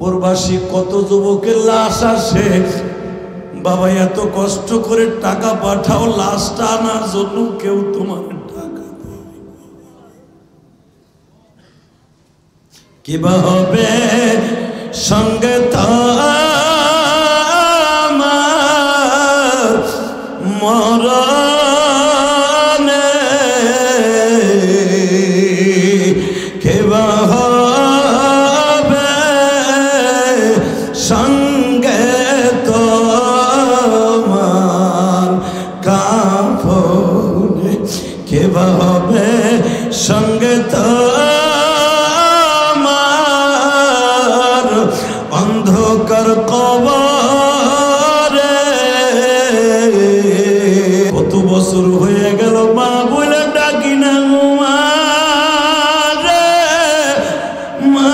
প্রবাসী কত যুবকের লাশ আসে, বাবা এত কষ্ট করে টাকা পাঠাও লাশটা আনার জন্য, কেউ তোমার টাকা দেবে। কিবা হবে সঙ্গে আমার মরণে, কিবা হবে সঙ্গে তোমার কাফনে, কিবা হবে সঙ্গে তোমার অন্ধকার কবরে। কত বছর হয়ে গেল মা বলে ডাকি না মা রে মা।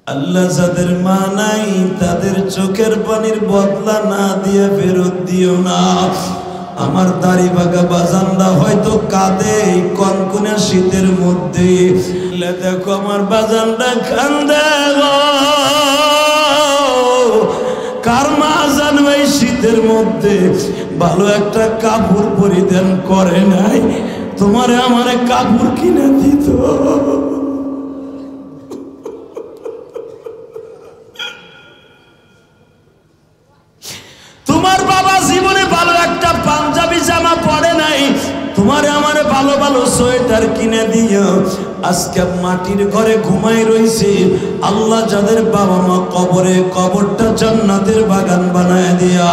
আল্লাহ যাদের মা নাই তাদের চোখের পানির বদলা না দিয়ে ফেরত দিও না। আমার দাড়ি বাগা বাজানরা হয়তো কাঁদে কনকনে শীতের মধ্যে, দেখো আমার বাজানরা কান্দে গো। কার মা জানবে শীতের মধ্যে ভালো একটা কাপড় পরিধান করে নাই, তোমারে আমারে কাপড় কিনে দিত। তোমার বাবা জীবনে ভালো একটা পাঞ্জাবি জামা পরে নাই, তোমারে আমারে ভালো ভালো সোয়েটার কিনে দিও। আজকে মাটির ঘরে ঘুমাই রইছে, আল্লাহ যাদের বাবা মা কবরে, কবরটা জান্নাতের বাগান বানায় দিয়া।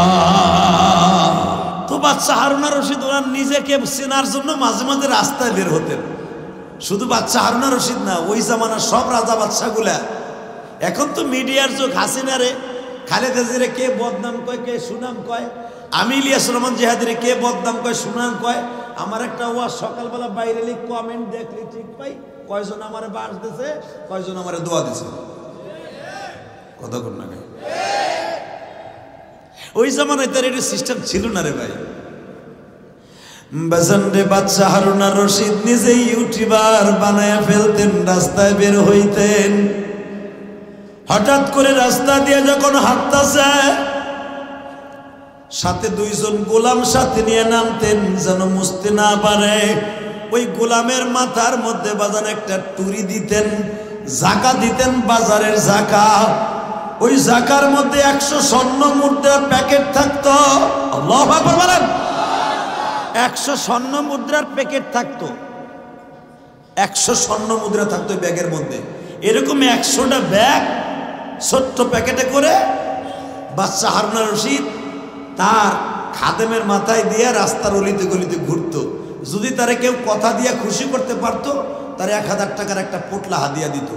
তো বাচ্চা হারুনা রশিদ ওরা নিজেকে চেনার জন্য মাঝে মাঝে রাস্তায় বের হতেন। শুধু বাচ্চা হারুনা রশিদ না, ওই জামানার সব রাজা বাচ্চাগুলা। এখন তো মিডিয়ার যুগ, হাসিনারে খালেদা জিয়ারে কে বদনাম কয় কে সুনাম কয়, আমি ইলিয়াস রহমান জিহাদিরে কে বদনাম কয় সুনাম কয়। আমার একটা ওয়াজ সকালবেলা বাইরে লিখ কমেন্ট দেখলি ঠিক পাই, কয়জন আমারে বাস দিছে, কয়জন আমারে দোয়া দিছে। কথা কোন না ভাই? ওই জামানায় তার এটা সিস্টেম ছিল না রে ভাই। বাজান রে বাচ্চা হারুনা রশিদ নিজে ইউটিউবার বানায় ফেলতেন, রাস্তায় বের হইতেন। হঠাৎ করে রাস্তা দিয়ে যখন হাঁটতেছে, সাথে দুইজন গোলাম সাথে নিয়ে নামতেন যেন মুছতে না পারে। ওই গোলামের মাথার মধ্যে বাজান একটা টুরি দিতেন, জাকা দিতেন, বাজারের জাকা। ওই জাকার মধ্যে 100 স্বর্ণ মুদ্রার প্যাকেট থাকতো। আল্লাহু আকবার বলেন। 100 স্বর্ণ মুদ্রার প্যাকেট থাকতো, 100 স্বর্ণ মুদ্রা থাকতো ব্যাগের মধ্যে। এরকম 100টা ব্যাগ ছোট্ট প্যাকেটে করে বাচ্চা হারুনা রশিদ তার খাদেমের মাথায় দিয়ে রাস্তার অলিতে গলিতে ঘুরত। যদি তারে কেউ কথা দিয়ে খুশি করতে পারত, তার 1000 টাকার একটা পোটলা হাদিয়া দিত।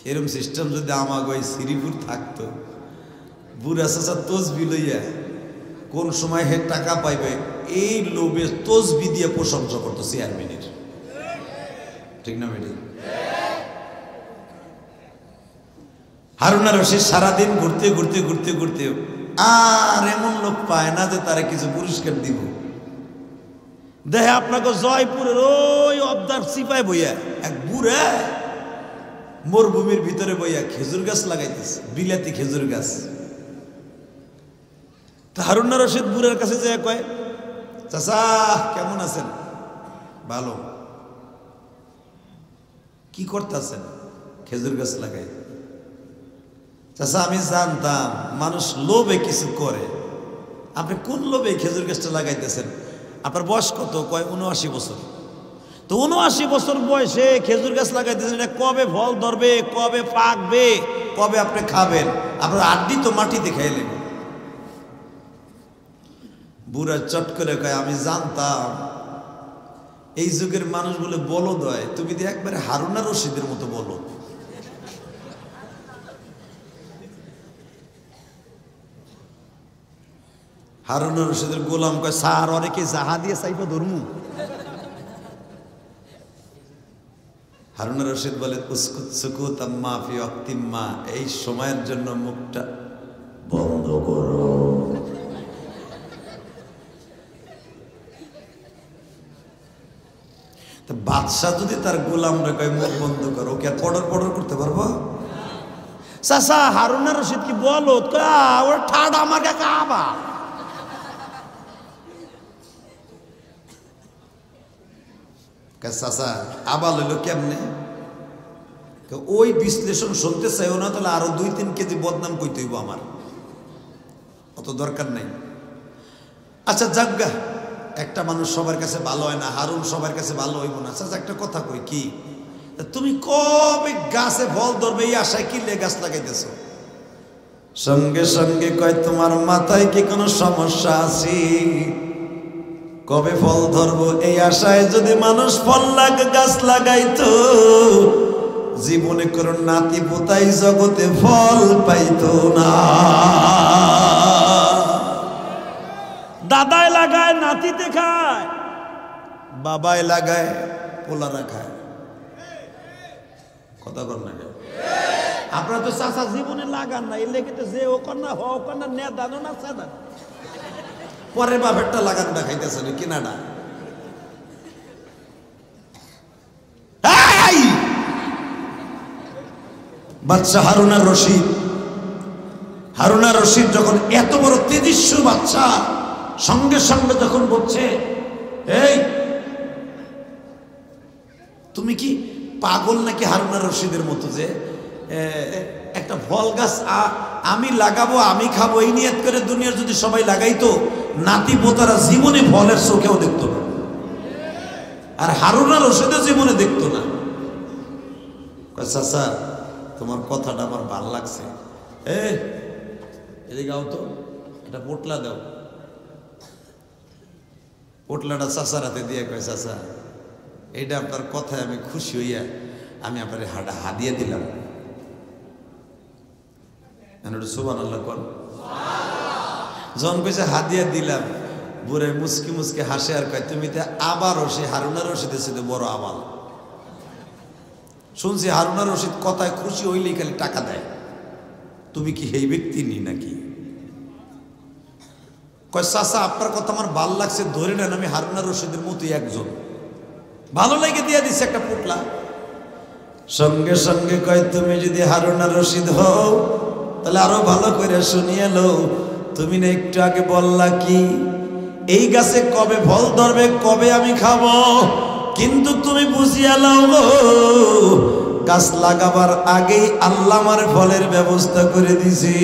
এরকম সিস্টেম যদি আমাকে ওই শ্রীপুর থাকতো, বুড়া চাচা তসবি লইয়া কোন সময় হে টাকা পাইবে এই লোভে তসবি দিয়ে প্রশংসা করতো চেয়ারম্যানের। ঠিক না বেটি? হারুনা রশিদ সারাদিন ঘুরতে ঘুরতে ঘুরতে ঘুরতে আর এমন লোক পায় না যে তারা কিছু পুরস্কার দিব। দেখে আপনাকে জয়পুরের ওই অবদার সিপাই বইয়া এক বুড়া মরুভূমির ভিতরে বইয়া খেজুর গাছ লাগাইতেছে, বিলাতি খেজুর গাছ। তা হারুনা রশিদ বুড়ার কাছে যায় কয়, চাচা কেমন আছেন? ভালো। কি করতেছেন? খেজুর গাছ লাগাই। চাচা আমি জানতাম মানুষ লোভে কিছু করে, আপনি কোন লোভে খেজুর গাছটা লাগাইতেছেন? আপনার বয়স কত? কয় 79 বছর। তো 79 বছর বয়সে খেজুর গাছ লাগাইতেছেন, এটা কবে ফল ধরবে, কবে পাকবে, কবে আপনি খাবেন? আপনার আড্ডি তো মাটিতে খাইলেন। বুড়া চট করে কয়, আমি জানতাম এই যুগের মানুষ বলে বলদ হয়, তুমি তো একবারে হারুনা রশিদের মতো বলো। হারুনা রশিদের গোলাম কয়, স্যার অনেকে জাহা দিয়ে চাইবা ধর্ম। হারুনা রশিদ বলে, উসকুত সুকুত আম্মা ফি ওয়াক্তিম্মা, এই সময়ের জন্য মুখটা বন্ধ করো। বাদশাহ যদি তার গোলামরা কয় মুখ বন্ধ করো, ওকে পড়র পড়র করতে পারবো? চাচা হারুনা রশিদ কি বলো ওর ঠাডা আমাকে কাবা। চাচা আবাল হইল কেমনে? ওই বিশ্লেষণ শুনতে চাইও না, তাহলে আরো 2-3 কেজি বদনাম কইতে হইব আমার, অত দরকার নাই। আচ্ছা জাগা, একটা মানুষ সবার কাছে ভালো হয় না, হারুন সবার কাছে ভালো হইব না। আচ্ছা একটা কথা কই, কি তুমি কবে গাছে ফল ধরবে এই আশায় কিলে গাছ লাগাইতেছ? সঙ্গে সঙ্গে কয় তোমার মাথায় কি কোনো সমস্যা আছে? কবে ফল ধরবো এই আশায় যদি মানুষ ফল গাছ লাগাইতো, জীবনে কোনো নাতি পোতাই জগতে ফল পাইতো না। দাদাই লাগায় নাতিতে খায়, বাবাই লাগায় পোলারা খায়। কথা কর না, আপনারা তো চাচা জীবনে লাগান না, এর লেগে তো যে ও কন্যা হ কন্যা নে দানো না সাদা পরে বাপেরটা লাগান না খাইতেছে না কিনাডা। বাচ্চা হারুনার রশিদ, হারুনার রশিদ যখন এত বড় তেজস্বী বাচ্চা, সঙ্গে সঙ্গে যখন বলছে এই তুমি কি পাগল নাকি হারুনার রশিদের মতো যে একটা ফল গাছ আমি লাগাবো আমি খাবো এই নিয়ত করে দুনিয়ার যদি সবাই লাগাইতো, নাতি পোতারা জীবনে ফলের চোখেও দেখতো না, আর হারুনার রশিদও জীবনে দেখতো না। চাচা তোমার কথাটা আমার ভাল লাগছে, এদিকে আও তো, এটা পোটলা দাও। পোটলাটা চাচার হাতে দিয়ে কয় চাচা এইটা আপনার কথায় আমি খুশি হইয়া আমি আপনার হাদিয়া দিলাম। সুবহানাল্লাহ কোন জন কইছে হাদিয়া দিলাম, বুড়ে মুসকি মুসকি হাসে আর কয় তুমি তো আবারও সে হারুনা রশিদের সাথে বড় আবাল। শুনছি হারুনা রশিদ কথায় খুশি হইলেই খালি টাকা দেয়, তুমি কি এই ব্যক্তি নি নাকি? কয় চাচা আপনার কথা আমার ভাল লাগছে, ধরে নেন আমি হারুনা রশিদের মতোই একজন। ভালো লাগে দিয়ে দিচ্ছে একটা পুটলা। সঙ্গে সঙ্গে কয় তুমি যদি হারুনা রশিদ হও তাহলে আরো ভালো করে শুনিয়ে লো, তুমি না একটু আগে বললা কি এই গাছে কবে ফল ধরবে কবে আমি খাবো, কিন্তু তুমি বুঝিয়া লাও গো গাছ লাগাবার আগেই আল্লাহ আমার ফলের ব্যবস্থা করে দিছি।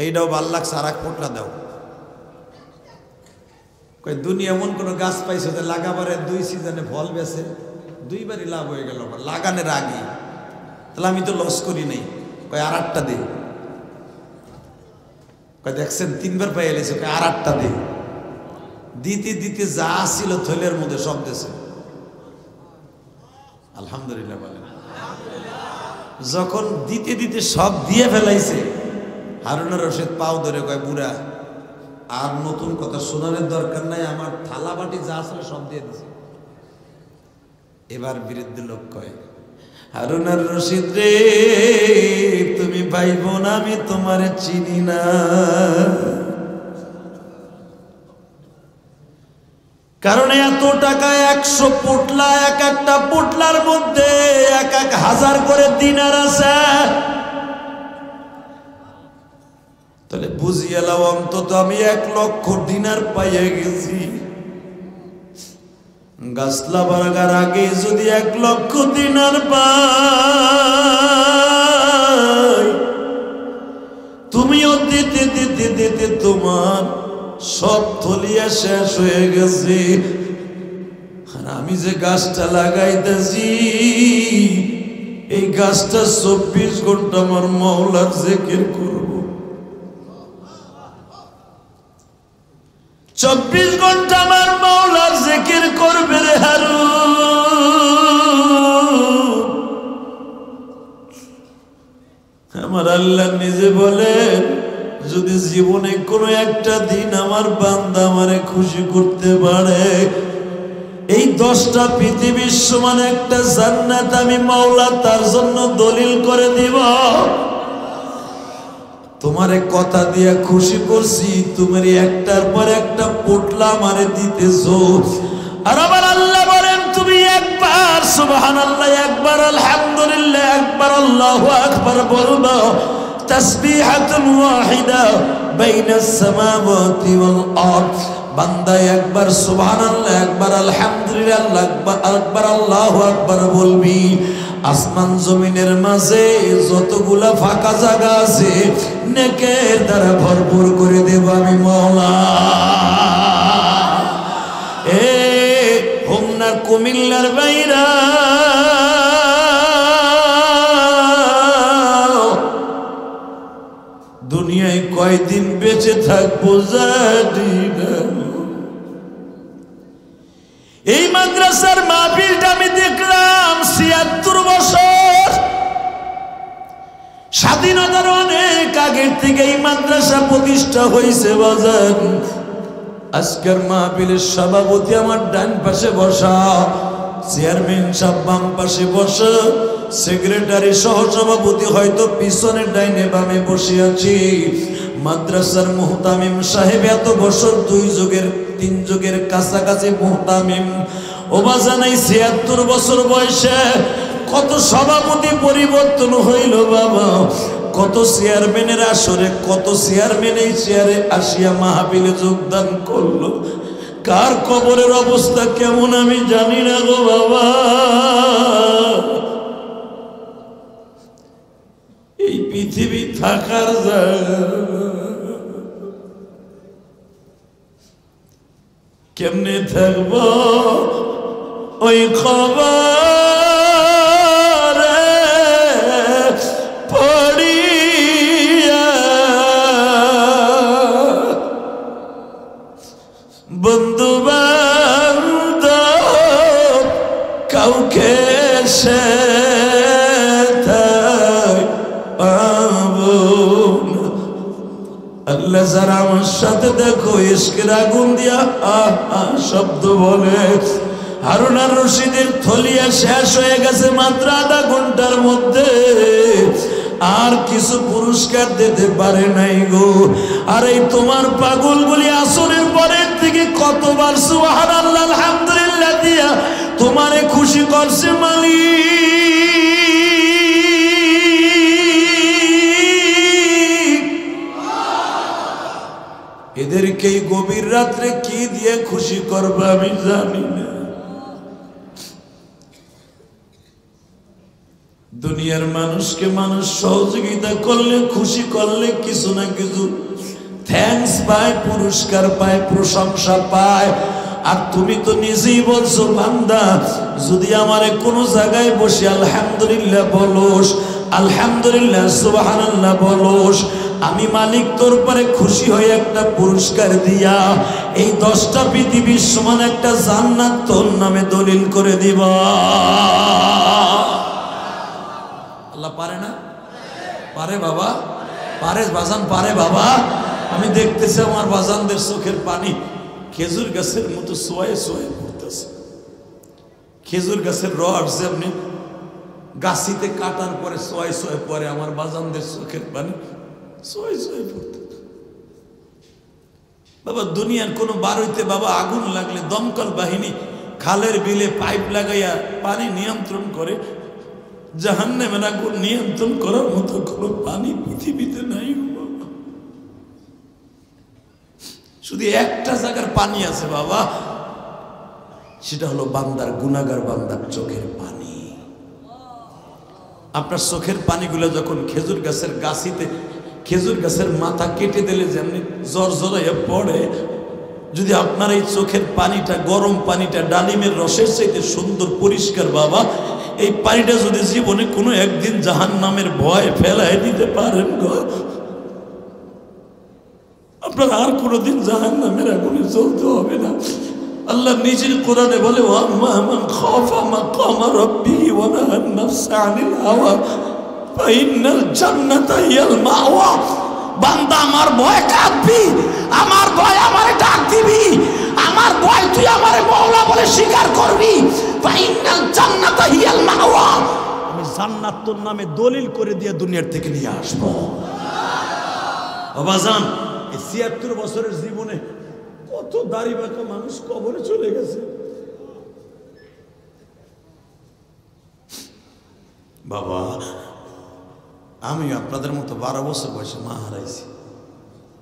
এইটাও ভাল লাগছে, আর এক পোটলা দাও। কই দুনিয়া এমন কোন গাছ পাইছে যে লাগাবারে 2 সিজনে ফল বেছে 2বারই লাভ হয়ে গেল লাগানোর আগে, তাহলে আমি তো লস করি নাই। কই আর 8টা দে। কই দেখছেন 3বার পাই এলেছে, কই আর 8টা দে। দিতে দিতে যা ছিল থলের মধ্যে সব দেশে। আলহামদুলিল্লাহ বলেন। যখন দিতে দিতে সব দিয়ে ফেলাইছে, হারুনা রশিদ পাও ধরে কয় বুড়া আর নতুন কথা শোনানোর দরকার নাই, আমার থালা বাটি যা আসলে সব দিয়ে দিছে। এবার বিরুদ্ধে লোক কয় হারুনার রশিদ রে তুমি ভাই বোন আমি তোমার চিনি না, কারণ এত টাকা 100 পোটলা, এক একটা পোটলার মধ্যে 1,000 করে দিনার আছে। তাহলে বুঝিয়ে লাও অন্তত আমি 1 লক্ষ দিনার পাইয়া গেছি। গাছ লাগার আগে যদি 1 লক্ষ দিনার পাই, তুমিও দিতে দিতে দিতে তোমার সব থলিয়া শেষ হয়ে গেছে। আর আমি যে গাছটা লাগাইতেছি এই গাছটা 24 ঘন্টা আমার মাওলার জিকির করব। 24 ঘন্টা আমার মাওলার জিকির করবে রে হারুন। আমার আল্লাহ নিজে বলেন যদি জীবনে কোনো একটা দিন আমার বান্দা আমারে খুশি করতে পারে, এই 10টা পৃথিবীর সমান একটা জান্নাত আমি মাওলা তার জন্য দলিল করে দিব। তোমারে কথা দিয়া খুশি করছি, তুমি একটার পর একটা পোটলা আমারে দিতেছো। আর আবার আল্লাহ বলেন তুমি একবার সুবহানাল্লাহ, একবার আলহামদুলিল্লাহ, একবার আল্লাহু আকবার বলবা, তাসবিহাতুন ওয়াহিদা বাইনাস সামাওয়াতি ওয়াল আরদ। বান্দা একবার সুবহানাল্লাহ, একবার আলহামদুলিল্লাহ, একবার আল্লাহু আকবার বলবি, আসমান জমিনের মাঝে যতগুলা ফাঁকা জায়গা আছে নেকের দ্বারা ভরপুর করে দেব আমি মওলা। এ হোমনার কুমিল্লার বাইরা, দুনিয়ায় কয়দিন বেঁচে থাকবো জানি না। এই মাদ্রাসার মাহফিলটা আমি দেখলাম ৭৬ বছর, স্বাধীনতার অনেক আগের থেকে এই মাদ্রাসা প্রতিষ্ঠা হয়েছে বাজার। আজকের মাহফিলের সভাপতি আমার ডান পাশে বসা, চেয়ারম্যান সাহেব বাম পাশে বসা, সেক্রেটারি সহ সভাপতি হয়তো পিছনের ডাইনে বামে বসে আছি। মাদ্রাসার মুহতামিম সাহেব এত বছর 2 যুগের 3 যুগের কাছাকাছি মুহতামিম। ও বাজানাই ৭৬ বছর বয়সে কত সভাপতি পরিবর্তন হইল বাবা, কত চেয়ারম্যানের আসরে, কত চেয়ারম্যান এই চেয়ারে আসিয়া মাহফিলে যোগদান করলো। কার কবরের অবস্থা কেমন আমি জানি না গো বাবা। এই পৃথিবী থাকার জায়গা, কেমনে থাকব ওই খবরে পড়িয়া, বন্ধু বান্ধব কাউকে সে আল্লাহ যারা আমার সাথে দেখো ইশকের আগুন দিয়া শব্দ বলে। হারুন আর রশিদের থলিয়া শেষ হয়ে গেছে মাত্র আধা ঘন্টার মধ্যে, আর কিছু পুরস্কার দিতে পারে নাই গো। আর এই তোমার পাগলগুলি আসরের পরের থেকে কতবার সুবহানাল্লাহ আলহামদুলিল্লাহ দিয়া তোমারে খুশি করছে মালিক। এদেরকে গভীর রাত্রে কি দিয়ে খুশি করবে আমি জানি না। দুনিয়ার মানুষকে মানুষ সহযোগিতা করলে, খুশি করলে কিছু না কিছু থ্যাঙ্কস পায়, পুরস্কার পায়, প্রশংসা পায়। আর তুমি তো নিজেই বলছো বান্দা যদি আমারে কোনো জায়গায় বসে আলহামদুলিল্লাহ বলোস, আলহামদুলিল্লাহ সুবহানাল্লাহ বলোস, আমি মালিক তোর পরে খুশি হয়ে একটা পুরস্কার দিয়া এই 10টা পৃথিবীর সমান একটা জান্নাত তোর নামে দলিল করে দিব। আল্লাহ পারে না? পারে বাবা, পারে বাজান, পারে বাবা। আমি দেখতেছি আমার বাজানদের চোখের পানি খেজুর গাছের মতো সোয়ে সোয়ে পড়তেছে। খেজুর গাছের রস যেমনি গাছিতে কাটার পরে সোয়ে সোয়ে পরে, আমার বাজানদের চোখের পানি সোয়ে সোয়ে পড়তেছে। বাবা দুনিয়ার কোন বাড়িতে বাবা আগুন লাগলে দমকল বাহিনী খালের বিলে পাইপ লাগাইয়া পানি নিয়ন্ত্রণ করে। জাহান্নামের আগুন নিয়ন্ত্রণ করার মতো কোনো পানি পৃথিবীতে নাই। শুধু একটা জায়গার পানি আছে বাবা, সেটা হলো বান্দার, গুনাহগার বান্দার চোখের পানি। আপনার চোখের পানিগুলো যখন খেজুর গাছের গাছিতে, খেজুর গাছের মাথা কেটে দিলে যেমনি জ্বর জ্বরাইয়া পড়ে, যদি আপনার এই চোখের পানিটা, গরম পানিটা ডালিমের রসের চাইতে সুন্দর পরিষ্কার বাবা, এই পানিটা যদি জীবনে কোনো একদিন জাহান্নামের ভয় ফেলায় দিতে পারেন গো, আপনার আর কোনোদিন জাহান্নামের আগুনে জ্বলতে হবে না। আল্লাহ নিজের কোরআনে বলে, ওয়াম্মা মান খাফা মাকামা রাব্বিহি ওয়া নাহান নাফসা আনিল হাওয়া ফাইন্নাল জান্নাতা হিয়াল মাওয়া। বান্দা আমার ভয় কাঁদবি, আমার ভয় আমারে ডাক দিবি, আমার ভয় তুই আমারে মওলা বলে স্বীকার করবি, ফাইন্নাল জান্নাতা হিয়াল মাওয়া। আমি জান্নাত তোর নামে দলিল করে দিয়ে দুনিয়ার থেকে নিয়ে আসবো। বাবাজান এই ৭৬ বছরের জীবনে কত দাড়ি বাঁকা মানুষ কবরে চলে গেছে। বাবা আমি আপনাদের মতো 12 বছর বয়সে মা হারাইছি।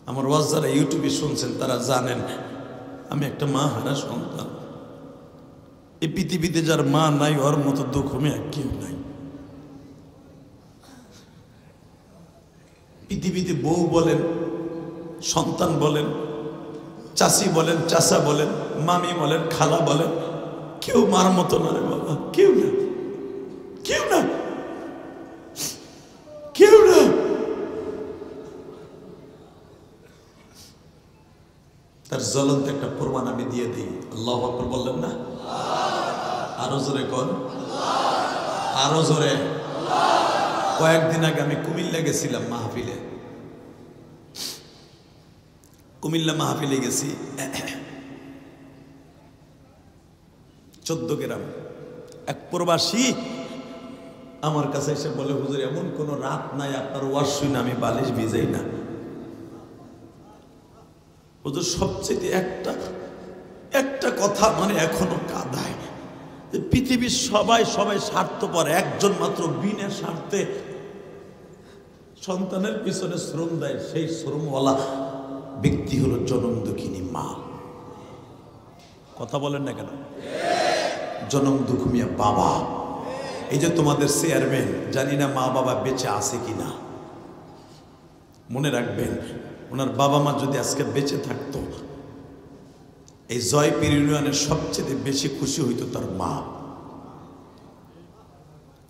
আমার ওয়াজ যারা ইউটিউবে শুনছেন তারা জানেন আমি একটা মা হারা সন্তান। এই পৃথিবীতে যার মা নাই ওর মতো দুঃখ আমি আর কেউ নাই। পৃথিবীতে বউ বলেন, সন্তান বলেন, চাচি বলেন, চাচা বলেন, মামি বলেন, খালা বলেন, কেউ মার মতো না রে বাবা, কেউ না, কেউ না, কেউ না। তার জ্বলন্ত একটা প্রমাণ আমি দিয়ে দিই। আল্লাহু আকবার বললেন না? আরো জোরে কর, আরো জোরে। কয়েকদিন আগে আমি কুমিল্লা গেছিলাম মাহফিলে। কুমিল্লা মাহফিলে গেছি 14 গ্রাম। এক প্রবাসী আমার কাছে এসে বলে, হুজুর এমন কোন রাত নাই আপনার ওয়াজ শুনে আমি বালিশ ভিজাই না। হুজুর সবচেয়ে একটা কথা মানে এখনো কাঁদায়, পৃথিবীর সবাই স্বার্থপর, একজন মাত্র বিনা স্বার্থে সন্তানের পিছনে শ্রম দেয়, সেই শ্রমওয়ালা ব্যক্তি হলো জনম দুঃখিনী মা। কথা বলেন না কেন? জনম দুঃখিনী বাবা। এই যে তোমাদের চেয়ারম্যান, জানি না মা বাবা বেঁচে আছে কিনা, মনে রাখবেন ওনার বাবা মা যদি আজকে বেঁচে থাকতো, এই জয়পীর ইউনিয়নের সবচেয়ে বেশি খুশি হইতো তার মা।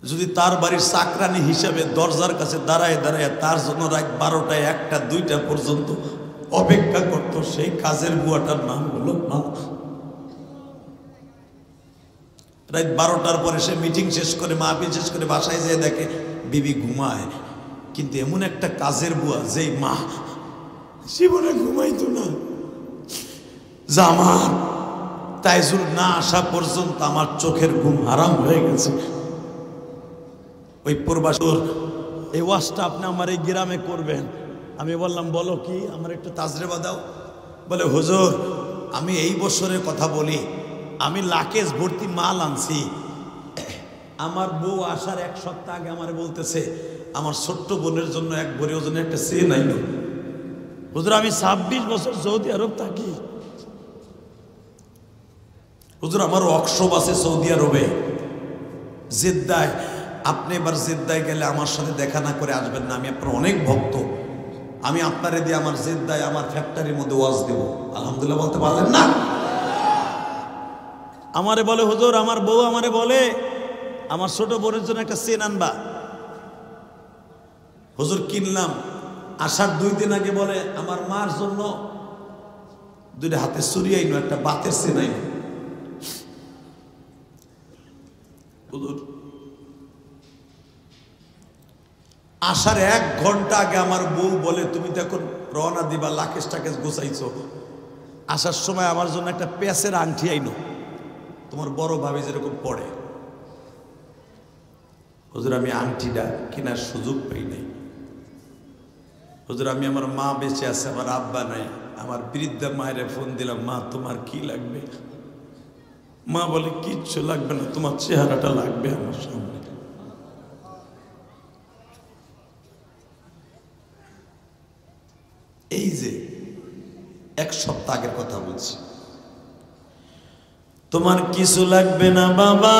যদি তার বাড়ির চাকরানি হিসাবে দরজার কাছে দাঁড়ায় তার জন্য রাত 12টা 1টা 2টা পর্যন্ত অপেক্ষা করত, সেই কাজের বুয়াটার নাম হলো মা। রাত 12টার পরে সে মিটিং শেষ করে, মাহফিল শেষ করে বাসায় যেয়ে দেখে বিবি ঘুমায়, কিন্তু এমন একটা কাজের বুয়া যেই মা জীবনে ঘুমাইতো না। আমার তাইজুল না আসা পর্যন্ত আমার চোখের ঘুম হারাম হয়ে গেছে। ওই প্রবাসীর এই ওয়াজটা আপনি আমার এই গ্রামে করবেন। আমি বললাম বলো কি, আমার একটু তাজরেবা দাও। বলে হুজুর আমি এই বছরের কথা বলি, আমি লাকেজ ভর্তি মাল আনছি। আমার বউ আসার 1 সপ্তাহ আগে আমার বলতেছে আমার ছোট্ট বোনের জন্য 1 ভরি ওজনের একটা চেন আইলো। হুজুর আমি 26 বছর সৌদি আরব থাকি। হুজুর আমার ওয়ার্কশপ আছে সৌদি আরবে জেদ্দায়। আপনি এবার জেদ্দায় গেলে আমার সাথে দেখা না করে আসবেন না, আমি আপনার অনেক ভক্ত। আমি আপনারে দিয়ে আমার জেদ্দায় আমার ফ্যাক্টরির মধ্যে ওয়াজ দেব। আলহামদুলিল্লাহ বলতে পারলেন না? আমারে বলে হুজুর, আমার বউ আমারে বলে আমার ছোট বোনের জন্য একটা চেন আনবা। হুজুর কিনলাম। আসার 2 দিন আগে বলে আমার মার জন্য 2টা হাতে চুরি আইনো, একটা বাতের চেন আইনো। হুজুর আসার 1 ঘন্টা আগে আমার বউ বলে তুমি তো এখন রওনা দিবা, লাকেশ টাকেশ গোছাইছো, আসার সময় আমার জন্য একটা পেঁচের আংটি আইনো, তোমার বড় ভাবে যেরকম পড়ে। হুজুর আমি আংটিটা কেনার সুযোগ পাই নাই। হুজুর আমি আমার মা বেঁচে আছে, আমার আব্বা নাই। আমার বৃদ্ধা মায়ের ফোন দিলাম, মা তোমার কি লাগবে? মা বলে কিচ্ছু লাগবে না, তোমার চেহারাটা লাগবে আমার সামনে। এই যে 1 সপ্তাহ আগের কথা বলছি। তোমার কিছু লাগবে না বাবা,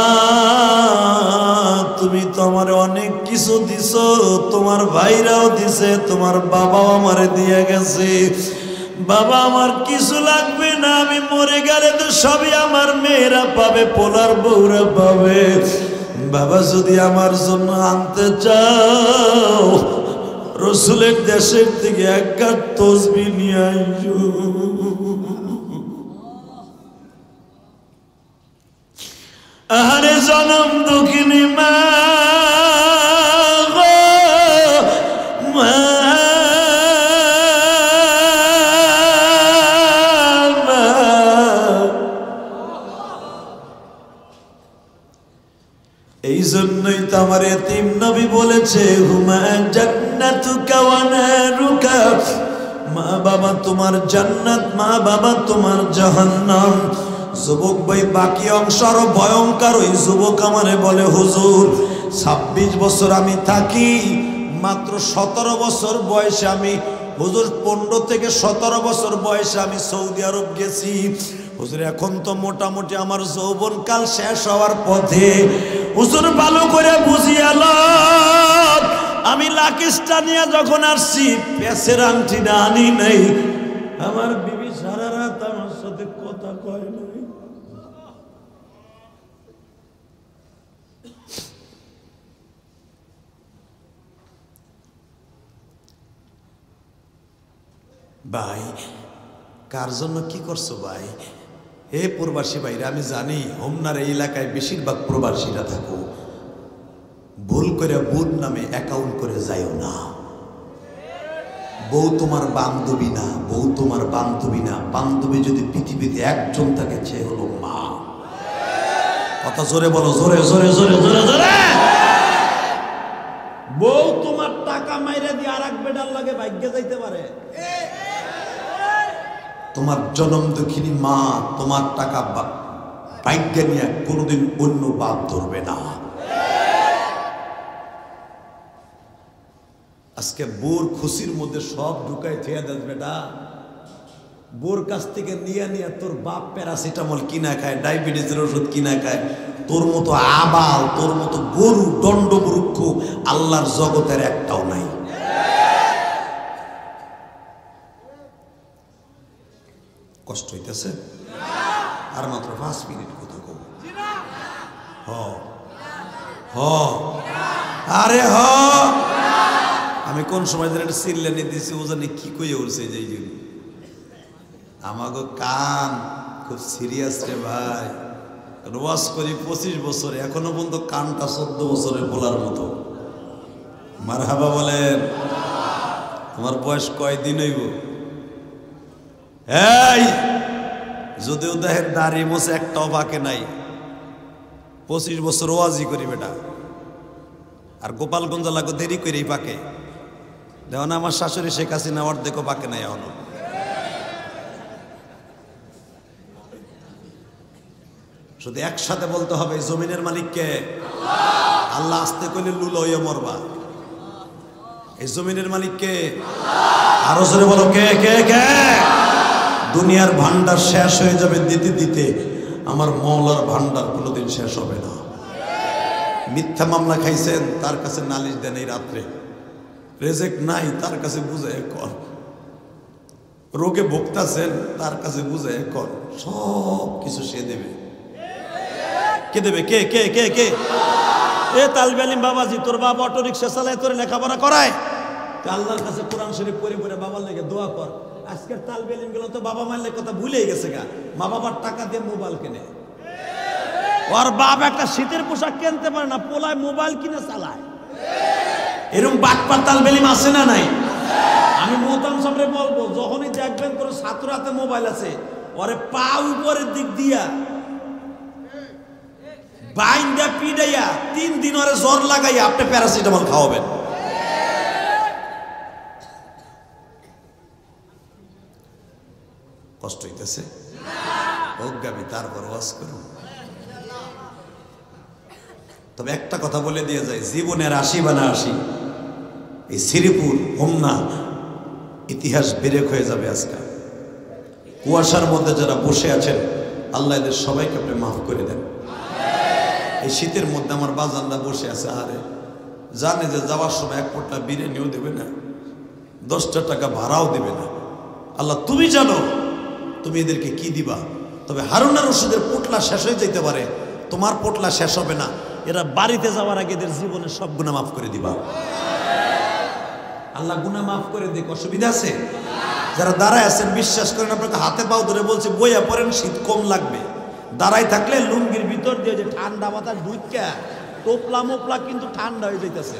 তুমি তো আমার অনেক কিছু দিছো, তোমার ভাইরাও দিছে, তোমার বাবাও আমারে দিয়ে গেছে। বাবা আমার কিছু লাগবে না, আমি মরে গেলে তো সবই আমার মেয়েরা পাবে, পোলার বউরা পাবে। বাবা যদি আমার জন্য আনতে চাও, রসুলের দেশের থেকে 1 গাঁট তসবিহ নিয়ে আইসো। আরে জনম দুঃখিনী মা গো, মা এই জন্যই তো আমার এতিম নবী বলেছে হুমা জান্নাতুকা ওয়া নারুকা মা বাবা তোমার জান্নাত, মা বাবা তোমার জাহান্নাম। যুবক ভাই বাকি অংশ আরো ভয়ঙ্কর। ওই যুবক আমারে বলে, হুজুর 26 বছর আমি থাকি, মাত্র 17 বছর বয়সে আমি, হুজুর 15 থেকে 17 বছর বয়সে আমি সৌদি আরব গেছি। হুজুর এখন তো মোটামুটি আমার যৌবনকাল শেষ হওয়ার পথে। হুজুর ভালো করে বুঝিয়ালো, আমি লাকিসটা নিয়ে যখন আসছি পেছের আংটিটা আনি নাই। আমার বিবি সারা রাত আমার সাথে কথা কয় নাই। ভাই কার জন্য কি করছো ভাই? হে প্রবাসী ভাইরা, আমি জানি হোমনার এই এলাকায় বেশিরভাগ প্রবাসীরা থাকো। ভুল করে বুধ নামে অ্যাকাউন্ট করে যাইও না। বউ তোমার বান্ধবী না, বউ তোমার বান্ধবী না। বান্ধবী যদি পৃথিবীতে একজন থাকে, সে হলো মা। কথা জোরে বলো, জোরে জোরে জোরে জোরে জোরে। বউ তোমার টাকা মাইরে দিয়ে আর এক বেটার লাগে ভাগ্যে যাইতে পারে। তোমার জনম দুঃখিনী মা তোমার টাকা ভাগ্যে নিয়ে কোনোদিন অন্য বাপ ধরবে না। আজকে বোর খুশির মধ্যে সব ঢুকাই থিয়া দেস বেটা। বোর কাছ থেকে নিয়ে নিয়ে তোর বাপ প্যারাসিটামল কিনা খায়, ডায়াবেটিসের ওষুধ কিনা খায়। তোর মতো আবাল, তোর মতো গরু দণ্ডমূর্খ আল্লাহর জগতের একটাও নাই। কষ্ট হইতেছে? আর মাত্র 5 মিনিট কথা কব। আরে আমি কোন সময় যেন একটা সিল্লানি দিয়েছি, ও জানি কি কইয়া উঠছে। যে আমাকে কান খুব সিরিয়াস রে ভাই। ওয়াজ করি 25 বছরে, এখনো পর্যন্ত কানটা 14 বছরের বলার মতো। মারহাবা বলেন। তোমার বয়স কয়দিন হইব? এই যদিও দেহের দাড়ি মোছে একটাও বাকে নাই, 25 বছর ওয়াজি করি বেটা। আর গোপালগঞ্জ লাগো দেরি করেই পাকে। দেখো না আমার শাশুড়ি শেখ হাসিনা অর্ধেকও পাকে নাই এখনো। শুধু একসাথে বলতে হবে, জমিনের মালিককে আল্লাহ। আসতে কইলে লুলো হইয়া মরবা। এই জমিনের মালিককে আরো জোরে বলো, কে কে কে? দুনিয়ার ভান্ডার শেষ হয়ে যাবে দিতে দিতে, আমার মওলার ভান্ডার কোনোদিন শেষ হবে না। মিথ্যা মামলা খাইছেন, তার কাছে নালিশ দেন এই রাত্রে। রেজেক নাই, তার কাছে বুঝায় কর। রোগে ভুগতাছেন, তার কাছে বুঝায় কর। সব কিছু সে দেবে। কে দেবে? কে কে কে কে? এ তালবে আলিম বাবাজি, তোর বাবা অটো রিক্সা চালায়, তোর লেখাপড়া করায়। আল্লাহর কাছে কোরআন শরীফ পড়ে পড়ে বাবার লেগে দোয়া কর। আজকের তালবে আলিম গুলো তো বাবা মায়ের কথা ভুলেই গেছে গা। মা বাবার টাকা দিয়ে মোবাইল কেনে। ওর বাপ একটা শীতের পোশাক কিনতে পারে না, পোলায় মোবাইল কিনে চালায়। এরকম বাটপার তালবে আলিম আছে না নাই? আমি মোহতারাম সাহেবরে বলবো, যখনই দেখবেন তোর ছাত্র হাতে মোবাইল আছে, ওরে পা উপরের দিক দিয়া বাইন্দা পিডাইয়া 3 দিন ওরে জ্বর লাগাইয়া আপনি প্যারাসিটামল খাওয়াবেন। কষ্ট হইতেছে? অজ্ঞাবী, তারপর ওয়াজ করুন। তবে একটা কথা বলে দিয়ে যায়, জীবনের 80 বা না 80, এই শ্রীপুর হোমনা ইতিহাস ব্রেক হয়ে যাবে আজকে। কুয়াশার মধ্যে যারা বসে আছেন, আল্লাহ এদের সবাইকে আপনি মাফ করে দেন। এই শীতের মধ্যে আমার বাজানরা বসে আছে, আরে জানে যে যাওয়ার সময় 1 পোটলা বিরিয়ানিও দেবে না, 10টা টাকা ভাড়াও দেবে না। আল্লাহ তুমি জানো তুমি এদেরকে কি দিবা। তবে হারুন আর রশিদের পোটলা শেষ হয়ে যেতে পারে, তোমার পোটলা শেষ হবে না। এরা বাড়িতে যাওয়ার আগে এদের জীবনের সব গুনাহ মাফ করে দিবা। আল্লাহ গুনাহ মাফ করে দিক, অসুবিধা আছে? যারা দাঁড়ায় আছেন বিশ্বাস করেন, আপনাকে হাতে পাও ধরে বলছে বইয়া পড়েন, শীত কম লাগবে। দাঁড়াই থাকলে লুঙ্গির ভিতর দিয়ে যে ঠান্ডা বাতাস ঢুকা টোপলা মোপলা কিন্তু ঠান্ডা হয়ে যাইতেছে।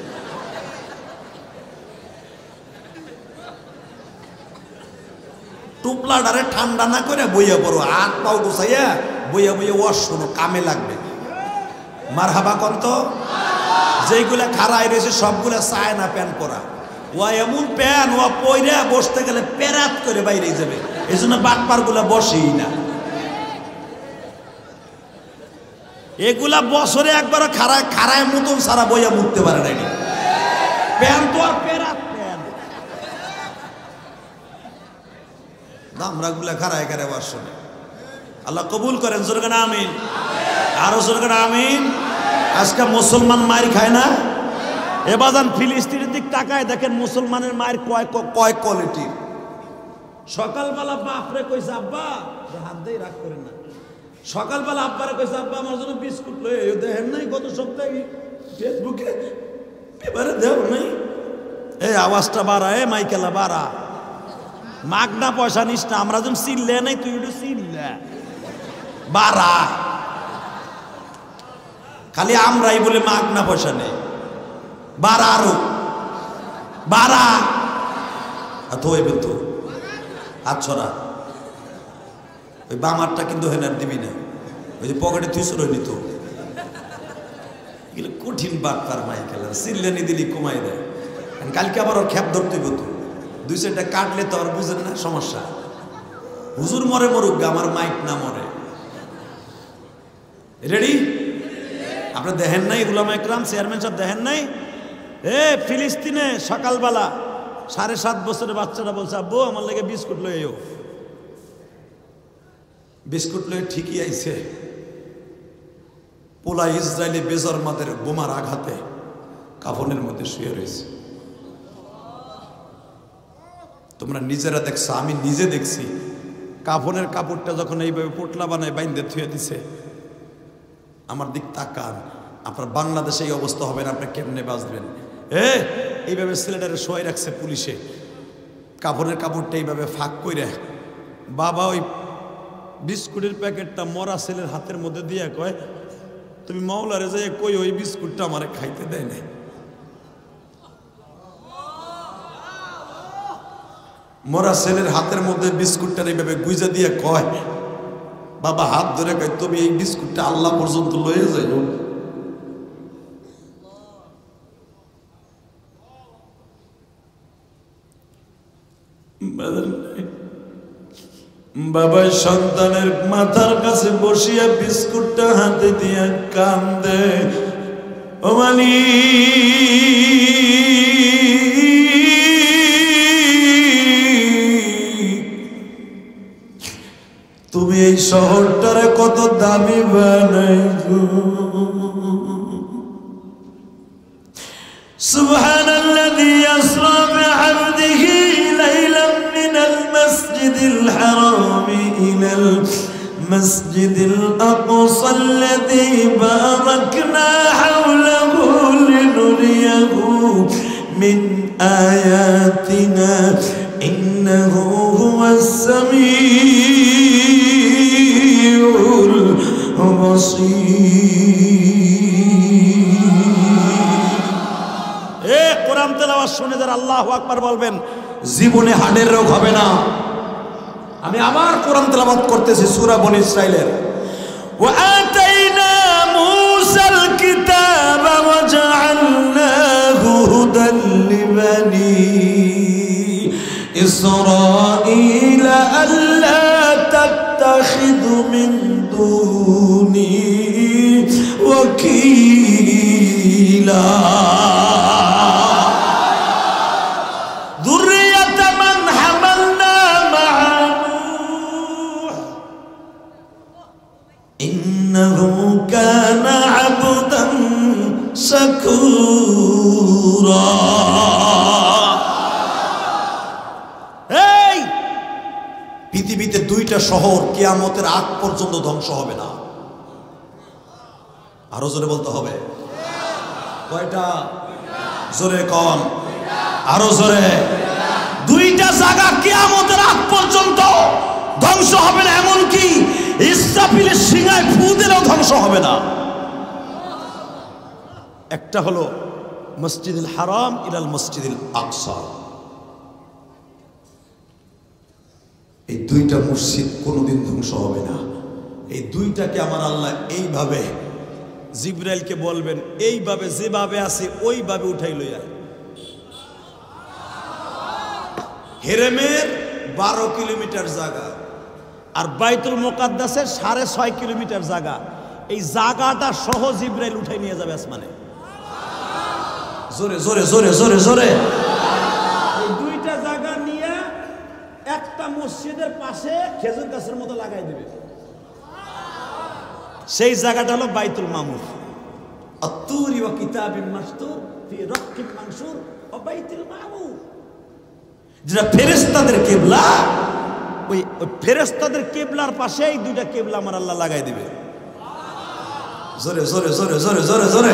টুপলা ডারে ঠান্ডা না করে বইয়া পড়ো, হাত পাও গোছাইয়া বইয়া বইয়া ওয়াশ শোনো, কামে লাগবে। মারহাবা কন্ত। যেইগুলা খাড়াই রয়েছে সবগুলা চায় না প্যান্ট পরা, ও এমন প্যান ও পইরা বসতে গেলে প্যারাত করে বাইরে যাবে, এই জন্য বাটপার গুলা বসেই না। এগুলা বছরে একবার খাড়ায় খাড়ায় মতন সারা বইয়া মুততে পারে নাকি। প্যান তো আর প্যারাত প্যান, দামরা গুলা খাড়ায় খাড়ায় বসে। আল্লাহ কবুল করেন, জোরে করে আমিন, আরো জোরে করে আমিন। আজকে মুসলমান মায়ের খায় না। এবাজান ফিলিস্তিনের দিক তাকায় দেখেন মুসলমানের মায়ের কয় কোয়ালিটির। সকালবেলা বাপরে কইছে আব্বা, হাত দিয়ে রাগ করেন না, সকালবেলা আব্বারে কইছে আব্বা আমার জন্য বিস্কুট লয়ে দেখেন নাই গত সপ্তাহে ফেসবুকে পেপারে দেও নাই, এই আওয়াজটা বাড়া, এ মাইকেলা বাড়া, মাগনা পয়সা নিস না, আমরা যখন চিল্লে নাই তুই একটু চিল্লা বাড়া, খালি আমরাই বলে মাগনা পয়সা নেই, বাড়া আরো বাড়া, তো এবার তো হাত ছড়া, ওই বামারটা কিন্তু হেনার দিবি না, ওই যে পকেটে তুই সরই নিত, এগুলো কঠিন বাটপার মাইকেলা, চিল্লানি দিলি কমাই দেয়। কালকে আবার ওর খ্যাপ ধরতে হতো, দুই চারটা কাটলে তো আর বুঝেন না সমস্যা। হুজুর মরে মরুক, আমার মাইক না মরে। রেডি? আপনারা দেখেন নাই উলামা ইকরাম চেয়ারম্যান সাহেব দেখেন নাই? ফিলিস্তিনে সকালবেলা 7.5 বছরের বাচ্চারা বলছে আব্বু আমার লাগে বিস্কুট লয়ে এও। বিস্কুট লয়ে ঠিকই আইছে, পোলা ইসরায়েলি বেজরমাদের বোমার আঘাতে কাফনের মধ্যে শুয়ে রয়েছে। তোমরা নিজেরা দেখছো, আমি নিজে দেখছি। কাফনের কাপড়টা যখন এইভাবে পোটলা বানায় বাইন্দে থুয়ে দিছে, আমার দিক তাকান। আপনার বাংলাদেশে এই অবস্থা হবে না, আপনি কেমনে বাঁচবেন? এইভাবে সিলেটারে শোয়াই রাখছে পুলিশে, কাপড়ের কাপড়টা এইভাবে ফাঁক কইরা। বাবা ওই বিস্কুটের প্যাকেটটা মরা ছেলের হাতের মধ্যে দিয়ে কয় তুমি মাওলারে যাই কই ওই বিস্কুটটা আমারে খাইতে দেয় না। মরা ছেলের হাতের মধ্যে বিস্কুটটা এইভাবে গুইজা দিয়ে কয়, বাবা হাত ধরে কয় তুমি এই বিস্কুটটা আল্লাহ পর্যন্ত লয়ে যাইও। বাবা সন্তানের মাথার কাছে বসিয়া বিস্কুটটা হাতে দিয়া কান্দে, ও মানি তুমি এই শহরটারে কত দামি বানাইছো। সুবহানাল্লাযী আসরা বি'আবদিহি লাইলাম মিনাল মাসজিদিল হারাম ইলাল মাসজিদিল আকসা আল্লাযী বারাকনা হাওলাহু লিনুরিয়াহু মিন আয়াতিনা ইন্নাহু হুয়াস সামিউল বাসীর। কোরআন তেলাওয়াত শুনে যারা আল্লাহু আকবার বলবেন জীবনে হার্টের রোগ হবে না। আমি আবার কোরআন তেলাওয়াত করতেছি সূরা বনী ইসরাইলের। ওয়া আতাইনা মূসাল কিতাবা ওয়া জাআলনাহু হুদাল লিবানি ইসরাঈলা আল্লা তাত্তাখিযু মিন দুনি ওয়াকিলা কানা আবদান শাকুরা। এই পৃথিবীতে 2টা শহর কিয়ামতের আগ পর্যন্ত ধ্বংস হবে না। আরো জোরে বলতে হবে। কয়টা? জোরে কন, আরো জোরে। 2টা জায়গা কিয়ামতের আগ পর্যন্ত ধ্বংস হবে না, এমনকি ইসরাফিলের সিংহায় ফু দিলেও ধ্বংস হবে না। একটা হলো মসজিদুল হারাম ইলাল মসজিদুল আকসা। এই 2টা মসজিদ কোনোদিন ধ্বংস হবে না। এই 2টাকে আমার আল্লাহ এইভাবে জিবরাইলকে বলবেন এইভাবে যেভাবে আছে ওইভাবে উঠাই লইয়া। হেরেমের 12 কিলোমিটার জায়গা আর বাইতুল মুকাদ্দাসের 6.5 কিলোমিটার জায়গা। এই জায়গাটা সহ জিবরাইল উঠাই নিয়ে যাবে আসমানে। জোরে জোরে জোরে জোরে জোরে। এই দুইটা জায়গা নিয়ে একটা মসজিদের পাশে খেজুর গাছের মতো লাগাই দিবে। সেই জায়গাটা হলো বাইতুল মামুর। আত-তুরি ওয়া কিতাবিন মাসতুর ফি রাক্কিন মানশুর ওয়া বাইতুল মামুর, যেটা ফেরেশতাদের কিবলা, ওই ফেরেশতাদের কিবলার পাশেই দুইটা কিবলা আমার আল্লাহ লাগাই দিবে। জোরে জোরে জোরে জোরে জোরে জোরে।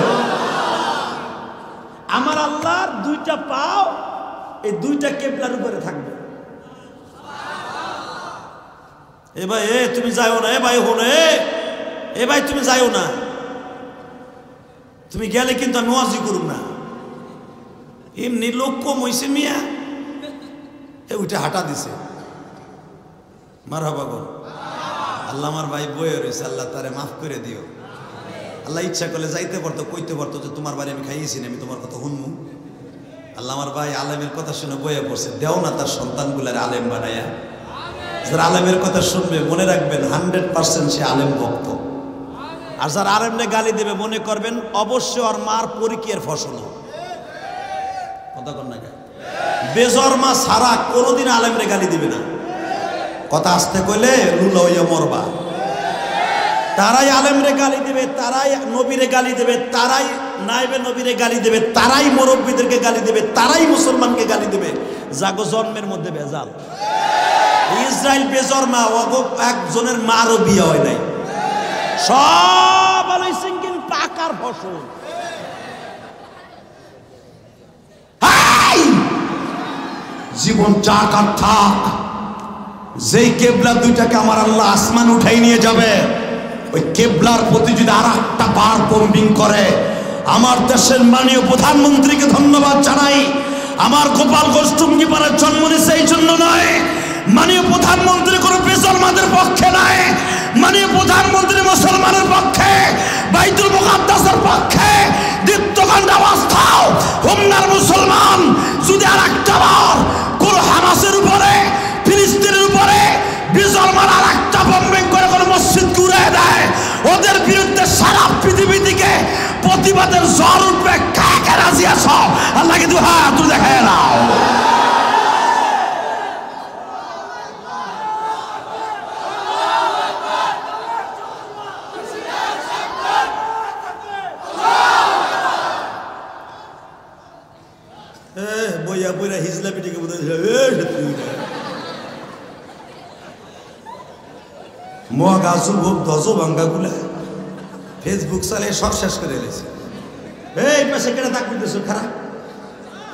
আমার আল্লাহর দুইটা পাও এই দুইটা কিবলার উপরে থাকবে। এ ভাই এ তুমি যাও না, এ ভাই হলো এ ভাই তুমি যাও না, তুমি গেলে কিন্তু আমি ওয়াজি করব না। এমনি লোক কম হইছে মিয়া, এ উঠে হাঁটা দিছে। মারহাবা বল। আল্লাহ আমার ভাই বয়ে রয়েছে, আল্লাহ তারে মাফ করে দিও। আল্লাহ ইচ্ছা করলে যাইতে পারতো, কইতে পারতো যে তোমার বাড়ি আমি খাইয়েছি না, আমি তোমার কথা শুনবো। আল্লাহ আমার ভাই আলেমের কথা শুনে বয়ে পড়ছে। দেও না তার সন্তানগুলার আলেম বানায়া। যারা আলেমের কথা শুনবে মনে রাখবেন 100% সে আলেম ভক্ত। আর যারা আলেমনে গালি দেবে মনে করবেন অবশ্যই ওর মার পরীক্ষার ফসল। কথা কন না, বেজর মা সারা কোনোদিন আলেমরে গালি দিবে না। কথা আসতে কইলে লুলা হইয়া মরবা। তারাই আলেমরে গালি দেবে, তারাই নবীরে গালি দেবে, তারাই নাইবে নবীরে গালি দেবে, তারাই মুরব্বীদেরকে গালি দেবে, তারাই মুসলমানকে গালি দেবে। জাগো জন্মের মধ্যে ভেজাল। ইসরায়েল বেজর মা, একজনের মারও বিয়ে হয় নাই, সব আলোই সিঙ্গিল টাকার ফসল। জীবন চাক আর থাক, যেই কেবলা দুইটাকে আমার আল্লাহ আসমান উঠাই নিয়ে যাবে, ওই কেবলার প্রতি যদি আর একটা বার বম্বিং করে, আমার দেশের মাননীয় প্রধানমন্ত্রীকে ধন্যবাদ জানাই। আমার গোপালগঞ্জ টুঙ্গিপাড়ার জন্ম নিয়েছে এই জন্য নয়, মাননীয় প্রধানমন্ত্রী কোনো বেজন্মাদের পক্ষে নয়, মাননীয় প্রধানমন্ত্রী মুসলমানের পক্ষে, বাইতুল মুকাদ্দাসের পক্ষে। দীপ্তকাণ্ড অবস্থাও হোমনার মুসলমান যদি আর একটা বার কোন হামাসের উপরে, ফিলিস্তিনের উপরে বেজন্মার আর একটা বম্বিং করে কোনো মসজিদ ঘুরে দেয়, ওদের বিরুদ্ধে সারা পৃথিবী থেকে প্রতিবাদের ঝড় উঠবে। কাকে রাজি আছো? আল্লাহকে দু হাত তুলে দেখায় নাও। বইয়া বইরা হিজলা পিটিকে মহা যুবক দজ ভাঙ্গা গুলা ফেসবুক চালিয়ে সব শেষ করে এলেছে। এই পাশে কেটে তাক করতেছ খারাপ,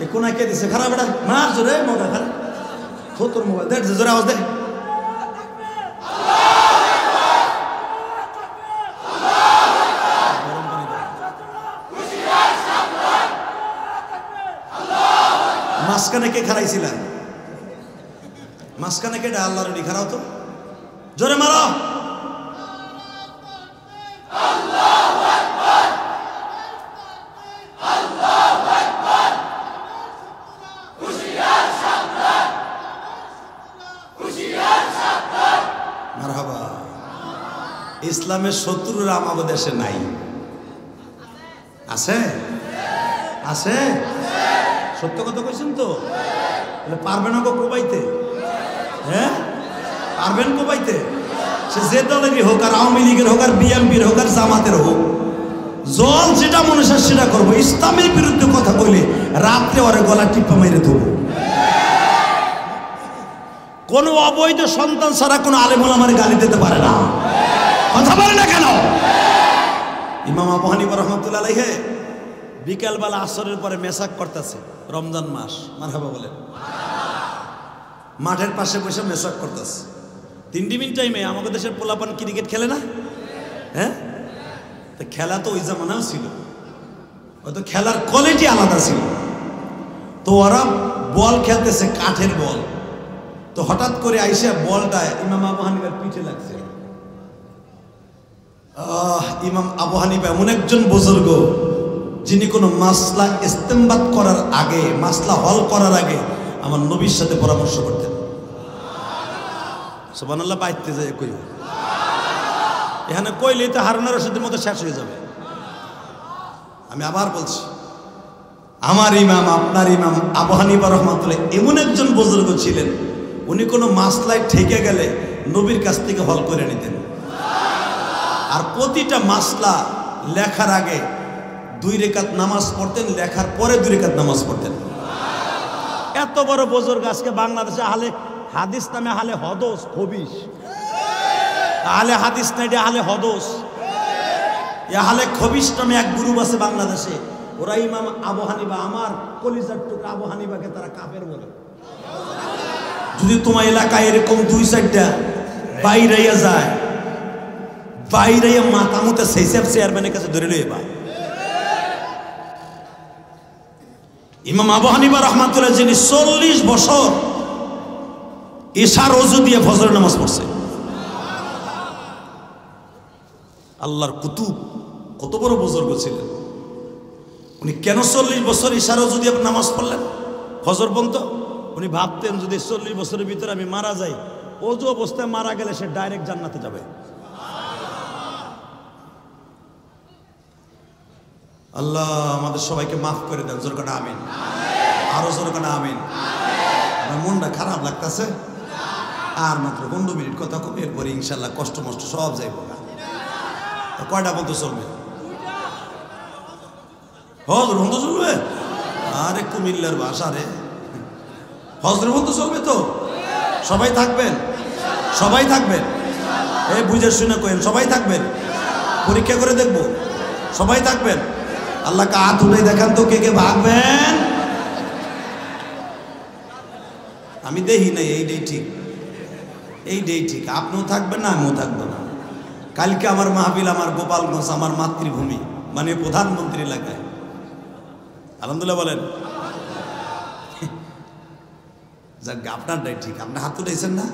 এ কোনায় কে দিছে খারাপ? এটা মার জোরে মগা খারাপ তোর মোবাইল দেখ জোরে আওয়াজ দে। মাঝখানে কে খারাইছিলেন? মাঝখানে কে? আল্লাহর ওলি খারাও তো, জোরে মারো। মারহাবা। ইসলামের শত্রুরা আমাদের দেশে নাই, আছে আছে। সত্য কথা কইছেন তো? পারবেন না কোবাইতে? হ্যাঁ পারবেন কোবাইতে? সে যে দলেরই হোক, আর আওয়ামী লীগের হোক, আর বিএনপির হোক, আর জামাতের হোক, জল যেটা মনে হয় সেটা করবো। ইসলামের বিরুদ্ধে কথা কইলে রাত্রে ওরে গলা টিপা মেরে দেবো। কোন অবৈধ সন্তান ছাড়া কোন আলেম ওলামার গালি দিতে পারে না। কথা বলে না কেন? ইমাম আবু হানিফা রাহমাতুল্লাহ আলাইহি বিকালবেলা আসরের পরে মেসাক করতেছে, রমজান মাস, মারহাবা বলেন। মাঠের পাশে বসে মেসাক করতেছে। 3 টাইমে আমাদের দেশের পোলাপান ক্রিকেট খেলে না? হ্যাঁ, তো খেলা তো ওই জামানাও ছিল, হয়তো খেলার কোয়ালিটি আলাদা ছিল। তো ওরা বল খেলতেছে, কাঠের বল। তো হঠাৎ করে আইসা বলটা ইমাম আবু হানিফার পিঠে লাগছে। ইমাম আবু হানিফা এমন একজন বুজুর্গ, যিনি কোনো মাসলা ইস্তেমবাদ করার আগে, মাসলা হল করার আগে আমার নবীর সাথে পরামর্শ করতেন। সুবহানাল্লাহ, বাইতে যায় কইও, এখানে কইলেই তো হারুন রশিদের মতো শেষ হয়ে যাবে। আমি আবার বলছি, আমার ইমাম, আপনার ইমাম আবু হানিফা রাহমাতুল্লাহ এমন একজন বুজুর্গ ছিলেন, উনি কোনো মাসলায় ঠেকে গেলে নবীর কাছ থেকে হল করে নিতেন। আর প্রতিটা মাসলা লেখার আগে 2 রাকাত নামাজ পড়তেন, লেখার পরে 2 রাকাত নামাজ পড়তেন। এত বড় বুজুর্গ আজকে বাংলাদেশে আহলে হাদিস নামে আহলে হদস খবিশ, আহলে হাদিস না, এটা আহলে হদস। আহলে খবিশ নামে এক গ্রুপ আছে বাংলাদেশে, ওরা ইমাম আবু হানিফা, আমার কলিজার টুকরা আবু হানিফাকে তারা কাফের বলে। যদি তোমার এলাকায় এরকম 2-4টা বাইরাইয়া যায়, বাইরাইয়া মাতামতে সেইসব চেয়ারম্যানের কাছে ধরে লইবা। ইমাম আবু হানিফা রাহমাতুল্লাহ যিনি 40 বছর ইশার ওযু দিয়ে ফজরের নামাজ পড়ছে। আল্লাহর কুতুব, কত বড় বুজুর্গ ছিলেন উনি। কেন 40 বছর ইশার ওযু দিয়ে নামাজ পড়লেন ফজর পর্যন্ত? উনি ভাবতেন যদি 40 বছরের ভিতরে আমি মারা যাই, ওযু অবস্থায় মারা গেলে সে ডাইরেক্ট জান্নাতে যাবে। আল্লাহ আমাদের সবাইকে মাফ করে দেন, জোর করে আমিন। আরো জোর করে আমিন। আমার মনটা খারাপ লাগতেছে, আর মাত্র 15 মিনিট কথা কবে, এরপরে ইনশাল্লাহ কষ্ট মষ্ট সব যাইব না। কয়টা পর্যন্ত চলবে? হজর পর্যন্ত চলবে? আরে কুমিল্লার ভাষা রে, হজর পর্যন্ত চলবে তো? সবাই থাকবেন? সবাই থাকবেন? এই বুঝে শুনে কইেন, সবাই থাকবেন? পরীক্ষা করে দেখবো, সবাই থাকবেন? আল্লাহকে হাত উঠে দেখান তো কে কে ভাগবেন। আমি দেখি নাই, এইটাই ঠিক, এইটাই ঠিক। আপনিও থাকবেন না, আমিও থাকবো না। কালকে আমার মাহফিল, আমার গোপালগঞ্জ, আমার মাতৃভূমি, মানে প্রধানমন্ত্রী এলাকায়। আলহামদুলিল্লাহ বলেন। যাক, আপনারটাই ঠিক, আপনি হাত উঠেছেন না,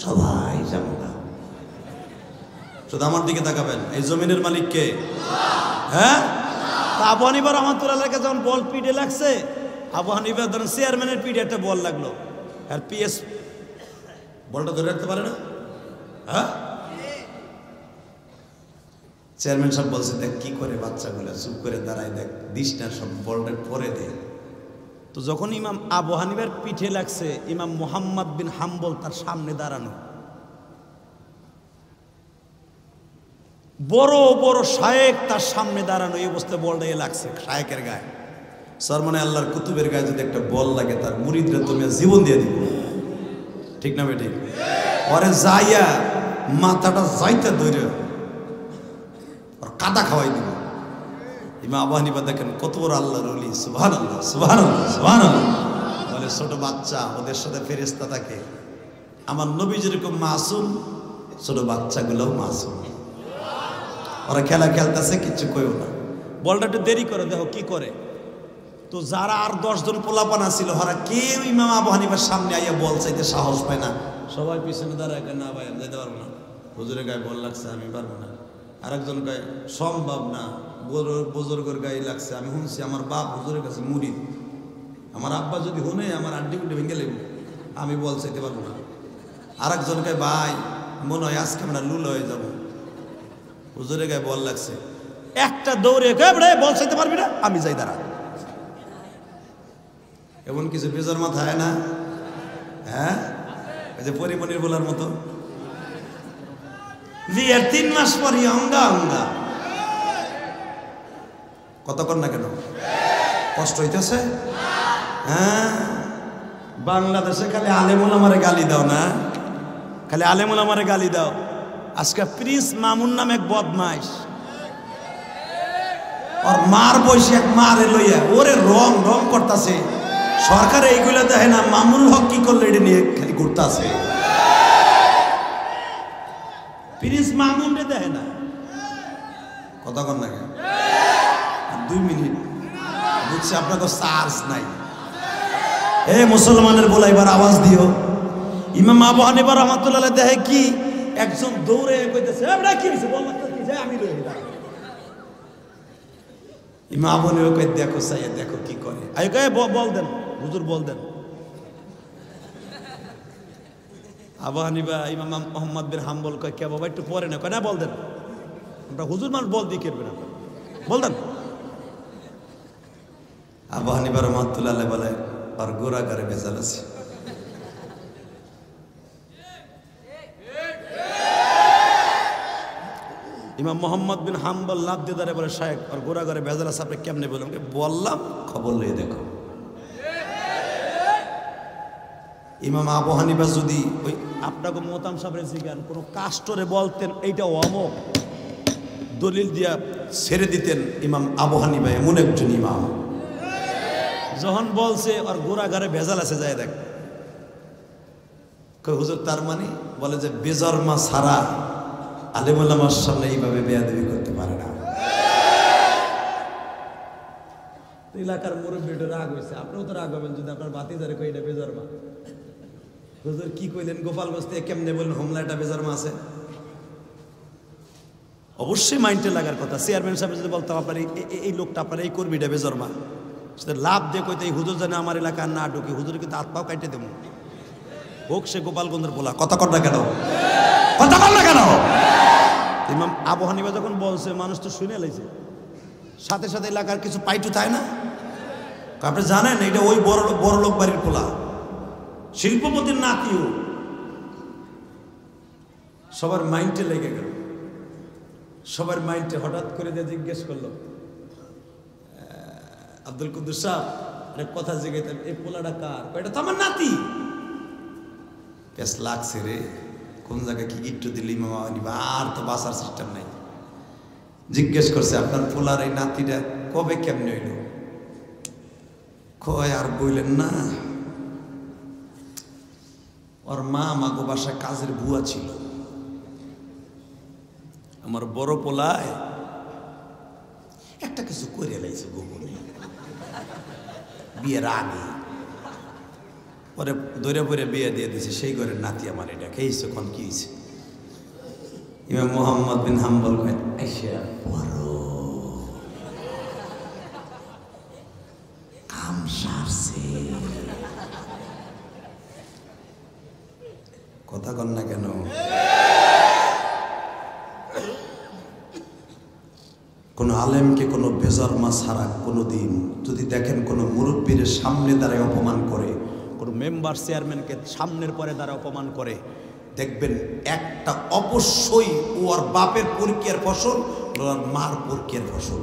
সবাই যাবো না। শুধু আমার দিকে তাকাবেন। এই জমিনের মালিক কে? হ্যাঁ, আবু হানিফা রাহমাতুল্লাহ যখন বল পিঠে লাগছে, আবু হানিফা ধরেন চেয়ারম্যানের পিঠে একটা বল লাগলো, আর পিএস বলটা ধরে রাখতে পারে না। হ্যাঁ, চেয়ারম্যান সাহেব বলছে, দেখ কি করে বাচ্চাগুলো চুপ করে দাঁড়ায়, দেখ দিস না, সব বলটা পরে দে। তো যখন ইমাম আবু হানিফার পিঠে লাগছে, ইমাম মুহাম্মদ বিন হাম্বল তার সামনে দাঁড়ানো, বড় বড় শায়েক তার সামনে দাঁড়ানো, এই অবস্থায় বলটা লাগছে শায়েকের গায়ে। স্যার, মানে আল্লাহর কুতুবের গায়ে যদি একটা বল লাগে, তার মুরিদরা তুমি জীবন দিয়ে দিব, ঠিক না বেটি? পরে যাইয়া মাথাটা যাইতে ধরে আর কাদা খাওয়াই দিব। ইমাম আবু হানিফা দেখেন কত বড় আল্লাহর ওলি, সুবহানাল্লাহ সুবহানাল্লাহ সুবহানাল্লাহ। বলে ছোট বাচ্চা, ওদের সাথে ফেরেশতা থাকে। আমার নবী যেরকম মাসুম, ছোট বাচ্চাগুলোও মাসুম। ওরা খেলা খেলতেছে, কিচ্ছু কইও না, বলটা একটু দেরি করে, দেখো কি করে। তো যারা আর 10 জন পোলাপানা ছিল, ওরা কেউ ইমাম আবু হানিফার সামনে আইয়া বল চাইতে সাহস পায় না। সবাই পিছনে দাঁড়ায়, না ভাই আমি যেতে পারবো না, হুজুরের গায়ে বল লাগছে, আমি পারবো না। আরেকজন গায়ে সম্ভব না, বুজুর্গের গায়ে লাগছে, আমি শুনছি আমার বাপ হুজুরের কাছে মুরিদ, আমার আব্বা যদি শুনে আমার আড্ডি কুড্ডি ভেঙে লেব, আমি বল চাইতে পারবো না। আরেকজন গায়ে ভাই মনে হয় আজকে আমরা লুল হয়ে যাবো, হুজুরের গায়ে বল লাগছে। একটা দৌড়ে বল চাইতে পারবি না, আমি যাই দাঁড়া। এমন কিছু বেজার মাথায় না? হ্যাঁ, এই যে পরিমণির বলার মতো, বিয়ের 3 মাস পরই অঙ্গা অঙ্গা। কতক্ষণ না কেন কষ্ট হইতেছে? হ্যাঁ, বাংলাদেশে খালি আলেমুল আমারে গালি দাও না, খালি আলেমুল আমারে গালি দাও। আজকে প্রিন্স মামুন নামে এক বদমাইশ, ওর মার বয়সী এক মারে লইয়া ওরে রং রং করতেছে। সরকার এইগুলো দেখে না, মামুনুল হক কি করলে এটা নিয়ে খালি ঘুরতেছে। প্রিন্স মামুন রে দেখে না। কতক্ষণ লাগে? 2 মিনিট। বুঝছি আপনাকে চার্জ নাই। এ মুসলমানের বলা এবার আওয়াজ দিও। ইমাম আবু হানিফা রাহমাতুল্লাহ দেখে কি একজন দৌড়ে কইতেছে, এবড়া কি হইছে বল না, কি যায় আমি লই না। ইমাম আবু হানিফা কই দেখো সাইয়া দেখো কি করে। আই কই বল দেন হুজুর, বল দেন। আবু হানিফা ইমাম মোহাম্মদ বিন হাম্বল কয় কে বাবা একটু পরে না, কয় না বল দেন, আমরা হুজুর মানুষ বল দিয়ে কেটবে না, বল দেন। আবু হানিফা রাহমাতুল্লাহ আলাইহি বলে আর গোরাগারে ভেজাল আছে। ইমাম মোহাম্মদ বিন হাম্বল লাভ দিয়ে দাঁড়িয়ে বলে শায়েখ আর গোরাগারে ভেজাল আছে, আপনি কেমনে বললাম? বললাম, খবর লইয়ে দেখো। ইমাম আবু হানিফা যদি ওই আপনাকে মোতাম সাহেবের জিজ্ঞান কোনো কাস্টরে বলতেন এইটা অমক, দলিল দিয়া ছেড়ে দিতেন ইমাম আবু হানিফা এমন একজন ইমাম। যখন বলছে আর গোরাগারে ভেজাল আছে যায় দেখ, কই হুজুর তার মানে? বলে যে বেজরমা ছাড়া আলেম ওলামার সামনে এইভাবে বেয়াদবি করতে পারে না। এলাকার মুরব্বীটা রাগ হয়েছে, আপনিও তো রাগ হবেন যদি আপনার বাতিজারে কই এটা বেজরমা। হুজুর কি কইলেন গোপালগঞ্জ থেকে কেমনে বললেন হোমলা এটা বেজরমা আছে? অবশ্যই মাইন্ডে লাগার কথা। চেয়ারম্যান সাহেব যদি বলতাম আপনার এই লোকটা আপনার এই কর্মীটা বেজরমা, সেটা লাভ দিয়ে কইতে এই হুজুর জানে আমার এলাকার না ঢুকি, হুজুর কিন্তু হাত পাও কাটতে দেবো হোক সে গোপালগঞ্জের বলা। কথা কর না কেন, কথা কর না কেন? ইমাম আবু হানিফা যখন বলছে মানুষ তো শুনে লাইছে, সাথে সাথে এলাকার কিছু পাইটু তাই না? আপনি জানেন এটা ওই বড় লোক বাড়ির পোলা, শিল্পপতির নাতিও। সবার মাইন্ডে লেগে গেল, সবার মাইন্ডে হঠাৎ করে দিয়ে জিজ্ঞেস করলো আব্দুল কুদ্দুস সাহেব কথা জিজ্ঞাসা, এই পোলাটা কার? এটা তো আমার নাতি। বেশ লাগছে রে, কোন জায়গায় কি গিট্টু দিলি মামা আর তো বাঁচার সিস্টেম নাই। জিজ্ঞেস করছে আপনার পোলার এই নাতিটা কবে কেমনে হইল? কয় আর বললেন না, ওর মা আমাগো বাসায় কাজের বুয়া ছিল। আমার বড় পোলায় একটা কিছু করে লাইছে গোপনে বিয়ের আগে, পরে দৌড়ে পরে বিয়ে দিয়ে দিছে, সেই ঘরের নাতি আমার। এটা খেয়েছে কোন কি হয়েছে? ইমাম মোহাম্মদ বিন হাম্বল কাম সারছে। কথা কন না কেন? কোন আলেমকে কোনো বেজরমা ছাড়া কোনোদিন যদি দেখেন কোনো মুরব্বীর সামনে দ্বারা অপমান করে, কোনো মেম্বার চেয়ারম্যানকে সামনের পরে দ্বারা অপমান করে, দেখবেন একটা অবশ্যই ওর বাপের পরকীয়ার ফসল, ওর মার পরকীয়ার ফসল।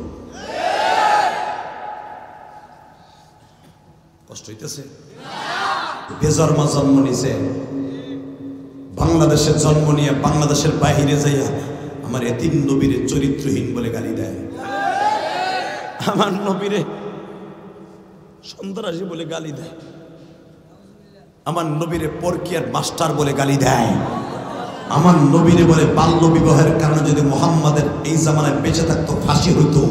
কষ্ট হইতেছে? বেজরমা জন্ম নিছে, বাংলাদেশের জন্ম নিয়ে বাংলাদেশের বাহিরে যাইয়া আমার এতিম নবীরে চরিত্রহীন বলে গালি দেয়, আমার নবীরে সন্ত্রাসী বলে গালি দেয়, আমার নবীরে পরকীয়ার মাস্টার বলে গালি দেয়, আমার নবীরে বলে বাল্য বিবাহের কারণে যদি মুহাম্মাদের এই জামানায় বেঁচে থাকতো ফাঁসি হইতো।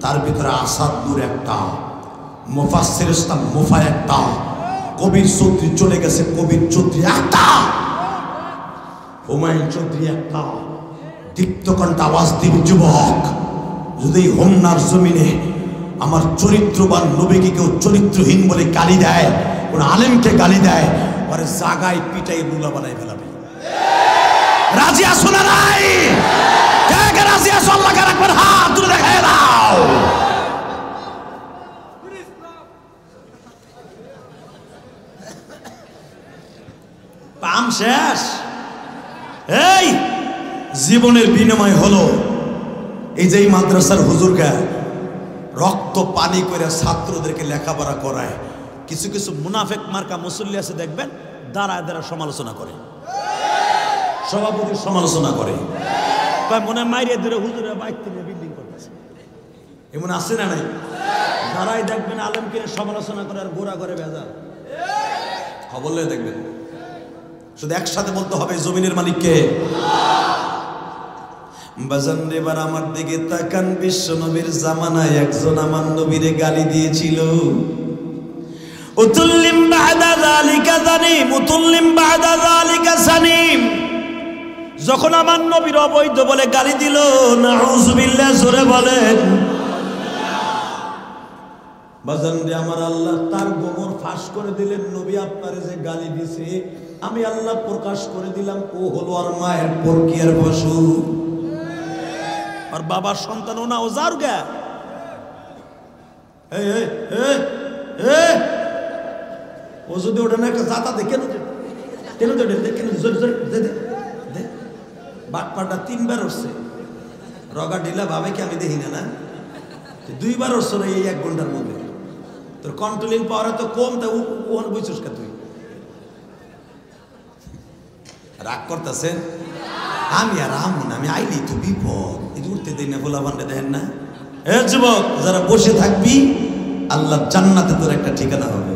তার ভিতরে আসাদ নূর একটা, মুফাসসির ইসলাম মুফা একটা, কবির চৌধুরী চলে গেছে কবির চৌধুরী একটা, হুমায়ুন চৌধুরী একটা, দীপ্তকণ্ঠ আওয়াজদীপ যুবক। যদি হোমনার জমিনে আমার চরিত্রবান নবীকে কেউ চরিত্রহীন বলে গালি দেয়, কোন আলেমকে গালি দেয়, পরে জাগায় পিটাই রুলা বানাই ফেলাবে। রাজি আসো না নাই? কে রাজি আসো? আল্লাহকে রাখবেন হাত তুলে দেখায় দাও। পাম শেষ। এই জীবনের বিনিময় হলো এই যে মাদ্রাসার হুজুরগা রক্ত পানি করে ছাত্রদেরকে লেখাপড়া করায়। কিছু কিছু মুনাফেক মার্কা মুসল্লি আছে দেখবেন, দাঁড়ায় দাঁড়ায় সমালোচনা করে, সভাপতির সমালোচনা করে, মনে মাইরে ধরে হুজুরে বাইক থেকে বিল্ডিং করতেছে, এমন আছে না নাই? দাঁড়াই দেখবেন আলেমকে সমালোচনা করে আর গোড়া করে ভেজাল খবর লয়ে দেখবেন। শুধু একসাথে বলতে হবে জমিনের মালিককে। বাজান এবার আমার দিকে তাকান, বিশ্ব নবীর জামানায় একজন আমার নবীরে গালি দিয়েছিল। উতুল্লিম বাদা যালিকা জানিম, উতুল্লিম বাদা যালিকা সানিম। যখন আমার নবীর অবৈধ বলে গালি দিল, নাউযুবিল্লাহ, জোরে বলেন। বাজান রে আমার আল্লাহ তার গোমর ফাঁস করে দিলেন, নবী আপনারে যে গালি দিছে আমি আল্লাহ প্রকাশ করে দিলাম ও হলো আর মায়ের পরকীয়ার পশু, আর বাবার সন্তান ও না, ও যার গা। ও যদি ওটা না একটা জাতা দে, কেন কেন কেন বাটপাটা 3 বার উঠছে, রগা ঢিলা ভাবে কি আমি দেখি না 2 বার উঠছে এই 1 ঘন্টার মধ্যে। তোর কন্ট্রোলিং পাওয়ার তো কম, তা ওন বুঝছিস কা তুই? রাগ করতেছেন? আমি আর আমুন, আমি আইলি তো বিপদ, এই উঠতে দিই না, বলা বান্ডে দেখেন না। এ যুবক, যারা বসে থাকবি আল্লাহ জান্নাতে তোর একটা ঠিকানা হবে,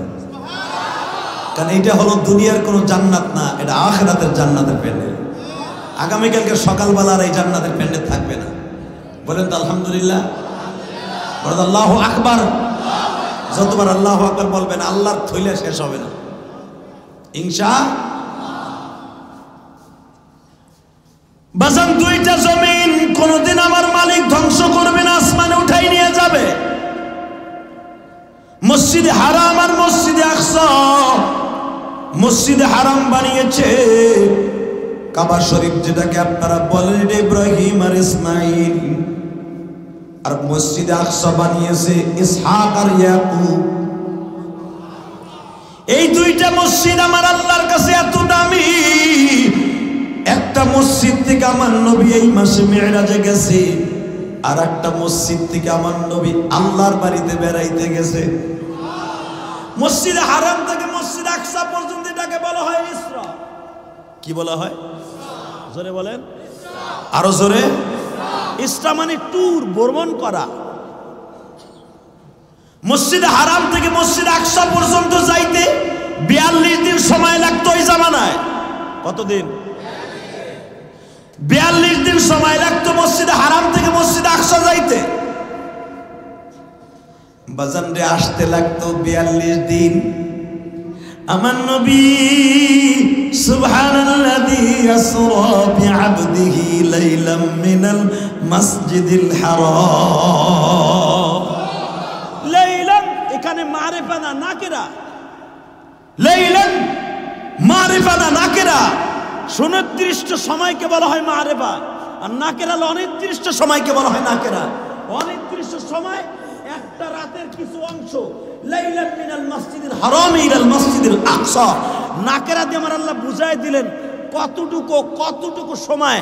কারণ এটা হলো দুনিয়ার কোনো জান্নাত না, এটা আখিরাতের জান্নাতের প্যান্ডেল। আগামীকালকে সকালবেলা আর এই জান্নাতের প্যান্ডেল থাকবে না। বলেন তো আলহামদুলিল্লাহ, বলেন আল্লাহু আকবার। যতবার আল্লাহু আকবার বলবেন আল্লাহর থইলে শেষ হবে না ইনশাআল্লাহ। বাজান, 2টা জমিন কোনদিন আমার মালিক ধ্বংস করবে না, আসমানে উঠাই নিয়ে যাবে। মসজিদে হারাম আর মসজিদে আকসা। মসজিদে হারাম বানিয়েছে কাবা শরীফ, যেটাকে আপনারা বলেন ইব্রাহিম আর ইসমাইল, আর মসজিদে আকসা বানিয়েছে ইসহাক আর ইয়াকুব। এই 2টা মসজিদ আমার আল্লাহর কাছে এত দামি। একটা মসজিদ থেকে আমার নবী এই মাসে মেরাজে গেছে, আর একটা মসজিদ থেকে আমার নবী আল্লাহর বাড়িতে বেড়াইতে গেছে। মসজিদে হারাম থেকে মসজিদ আকসা পর্যন্ত এটাকে বলা হয় ইসরা। কি বলা হয়? জোরে বলেন, আরো জোরে। ইসরা মানে ট্যুর, ভ্রমণ করা। মসজিদে হারাম থেকে মসজিদ আকসা পর্যন্ত যাইতে 42 দিন সময় লাগতো ওই জামানায়। কতদিন? 42 দিন সময় লাগতো মসজিদে হারাম থেকে মসজিদে আকসা যাইতে। বাজান রে, আসতে লাগতো 42 দিন। আমার নবী সুবহানাল্লাযী আসরা বিআবদিহি লাইলাম মিনাল মাসজিদিল হারাম। লাইলাম এখানে মারিফা না নাকিরা। লাইলান মারিফা না নাকিরা। সুনির্দিষ্ট সময়কে বলা হয় মারিফা, আর নাকিরা অনির্দিষ্ট সময়কে বলা হয় নাকিরা। অনির্দিষ্ট সময় একটা রাতের কিছু অংশ। লাইলাম মিনাল মাসজিদিল হারাম ইলাল মাসজিদিল আকসা। নাকিরা দিয়ে আমার আল্লাহ বুঝাই দিলেন কতটুকু সময়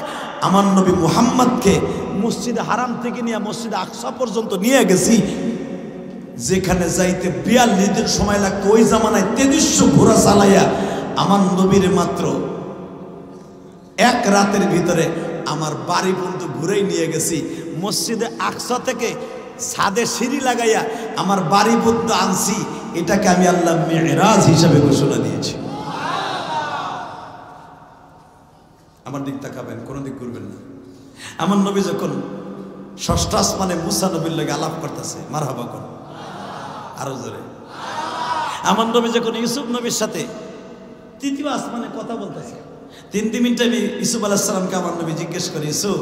আমার নবী মুহাম্মদকে মসজিদে হারাম থেকে নিয়ে মসজিদে আকসা পর্যন্ত নিয়ে গেছি, যেখানে যাইতে 42 দিন সময় লাগতো। ওই জামানায় 2300 ঘোড়া চালাইয়া আমার নবীর মাত্র 1 রাতের ভিতরে আমার বাড়ি পর্যন্ত ঘুরেই নিয়ে গেছি। মসজিদে আকসা থেকে ছাদে সিঁড়ি লাগাইয়া আমার বাড়ি পর্যন্ত আনছি। এটাকে আমি আল্লাহ মেরাজ হিসাবে ঘোষণা দিয়েছি। আমার দিক তাকাবেন, কোনো দিক ঘুরবেন না। আমার নবী যখন 6ষ্ঠ আসমানে মুসা নবীর লগে আলাপ করতেছে, মারহাবা কোন, আরো জোরে। আমার নবী যখন ইউসুফ নবীর সাথে 3য় আসমানে কথা বলতেছে, 3 মিনিটে আমি ইউসুফ আলাইহিস সালামকে আমার নবী জিজ্ঞেস করি, ইউসুফ,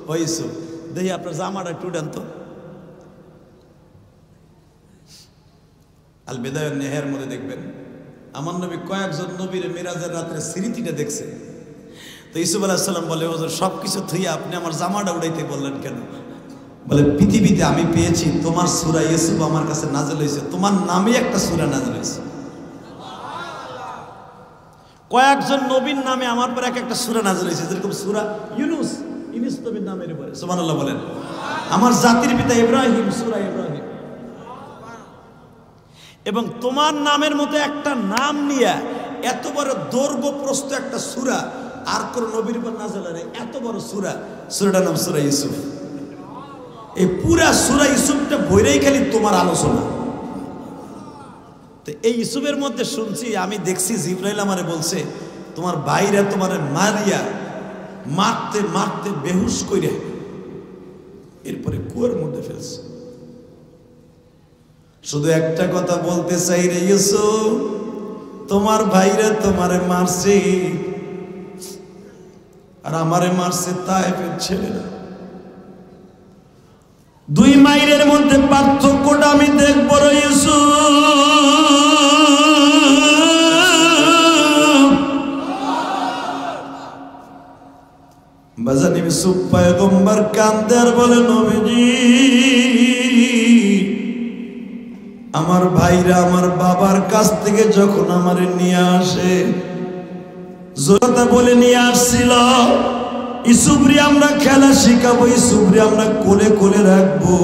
ও ইউসুফ, দেখি আপনার জামাটা একটু দেন তো। আল বিদায়ান নেহের মধ্যে দেখবেন আমার নবী কয়েকজন নবীর মিরাজের রাত্রে স্মৃতিটা দেখছে। তো ইউসুফ আলাইহিস সালাম বলে, হুজুর সবকিছু থুইয়া আপনি আমার জামাটা উড়াইতে বললেন কেন? বলে, পৃথিবীতে আমি পেয়েছি তোমার সূরা ইউসুফ আমার কাছে নাযিল হয়েছে, তোমার নামে একটা সূরা নাযিল হয়েছে। কয়েকজন নবীর নামে আমার পর একটা সূরা নাযিল হয়েছে, যেরকম সূরা ইউনূস, ইউনূস নবীর নামের উপরে। সুবহানাল্লাহ বলেন। আমার জাতির পিতা ইব্রাহিম, সূরা ইব্রাহিম। এবং তোমার নামের মতো একটা নাম নিয়ে এত বড় দৈর্ঘ্য প্রস্থ একটা সূরা আর কোন নবীর উপর নাযিল হয় এত বড় সূরা। সূরাটার নাম সূরা ইউসুফ। এই পুরা সূরা ইউসুফটা বইরাই খালি তোমার আলোচনা। তো এই ইউসুফের মধ্যে শুনছি, আমি দেখছি জিবরাইল আমারে বলছে তোমার ভাইরা তোমারে মারিয়া মারতে মারতে বেহুশ কইরা এরপরে কুয়ার মধ্যে ফেলছে। শুধু একটা কথা বলতে চাই রে ইউসুফ, তোমার ভাইরা তোমারে মারছে আর আমারে মারছে তায়েফের ছেলেরা। 2 মাইলের মধ্যে পার্থক্যটা আমি দেখব রে ইউসুফ। বাজান ইউসুফ পয়গম্বর কান্দে আর বলে নবীজি আমার ভাইরা আমার বাবার কাছ থেকে যখন আমারে নিয়ে আসে জোরতা বলে নিয়ে আসছিল ইউসুফরে আমরা খেলা শিখাবো ইউসুফরে আমরা কোলে কোলে রাখবো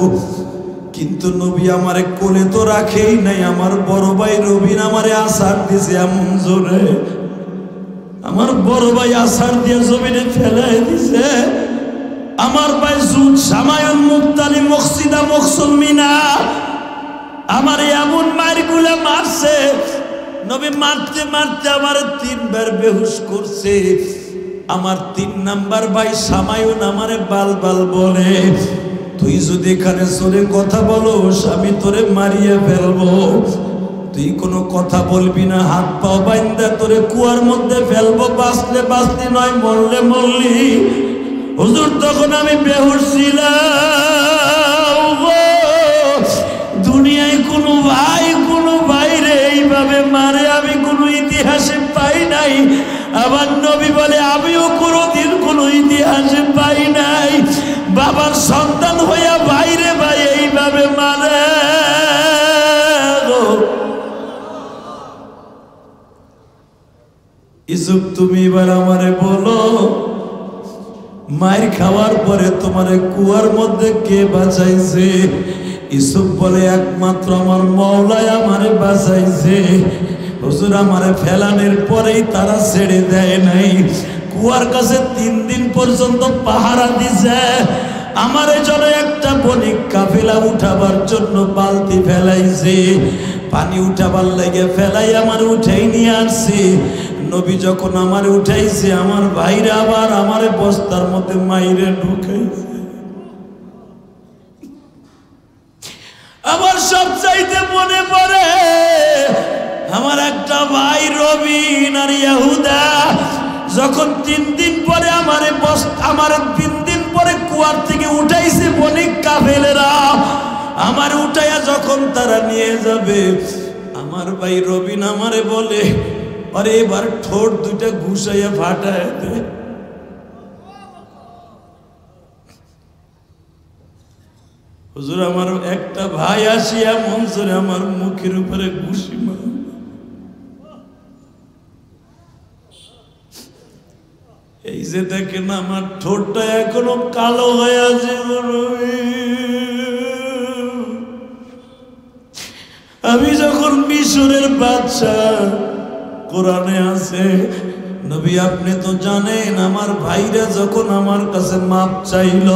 কিন্তু নবী আমারে কোলে তো রাখেই নাই আমার বড় ভাই রবিন আমারে আসার দিছে এমন জোরে আমার বড় ভাই আসার দিয়ে জমিনে ফেলাই দিছে আমার ভাই জুদ সামায়ুল মুক্তালি মকসিদা মকসুলমিনা আমার এমন মারগুলা মারছে নবী মারতে মারতে আমার 3 বার বেহুশ করছে আমার 3 নাম্বার ভাই সামায়ুন আমারে বাল বাল বলে তুই যদি এখানে জোরে কথা বলোস আমি তোরে মারিয়ে ফেলবো তুই কোনো কথা বলবি না হাত পাও বাইন্দা তোরে কুয়ার মধ্যে ফেলবো বাঁচলে বাঁচলি নয় মরলে মরলি হুজুর তখন আমি বেহুশ ছিলাম দুনিয়ায় কোনো ভাইরে এইভাবে মারে আমি কোনো ইতিহাসে পাই নাই আমার নবী বলে আমিও কোনোদিন কোনো ইতিহাসে পাই নাই বাবার সন্তান হইয়া ভাইরে ভাই এইভাবে মারে ইউসুফ তুমি এবার আমারে বলো মায়ের খাওয়ার পরে তোমারে কুয়ার মধ্যে কে বাঁচাইছে ইউসুফ বলে একমাত্র আমার মওলাই আমারে বাঁচাইছে হুজুর আমারে ফেলানোর পরেই তারা ছেড়ে দেয় নাই কুয়ার কাছে 3 দিন পর্যন্ত পাহারা দিছে আমারে জন্য একটা বণিক কাফেলা উঠাবার জন্য বালতি ফেলাইছে পানি উঠাবার লাগে ফেলাই আমার উঠাই নিয়ে আসছে নবী যখন আমারে উঠাইছে আমার ভাইরা আবার আমারে বস্তার মধ্যে মাইরে ঢুকাইছে আমার সব চাইতে মনে পড়ে আমার একটা ভাই রবিন আর ইয়াহুদা যখন 3 দিন পরে আমার 3 দিন পরে কুয়ার থেকে উঠাইছে বণিক কাফেলেরা আমার উঠাইয়া যখন তারা নিয়ে যাবে আমার ভাই রবিন আমারে বলে আরে এবার ঠোঁট দুইটা ঘুষাইয়া ফাটায় দে হুজুর আমার একটা ভাই আসিয়া মঞ্চরে আমার মুখের উপরে ঘুষি মার এই যে দেখেন আমার ঠোঁটটা এখনো কালো হয়ে আছে আমি যখন মিশরের বাদশা কোরআনে আছে নবী আপনি তো জানেন আমার ভাইরা যখন আমার কাছে মাপ চাইল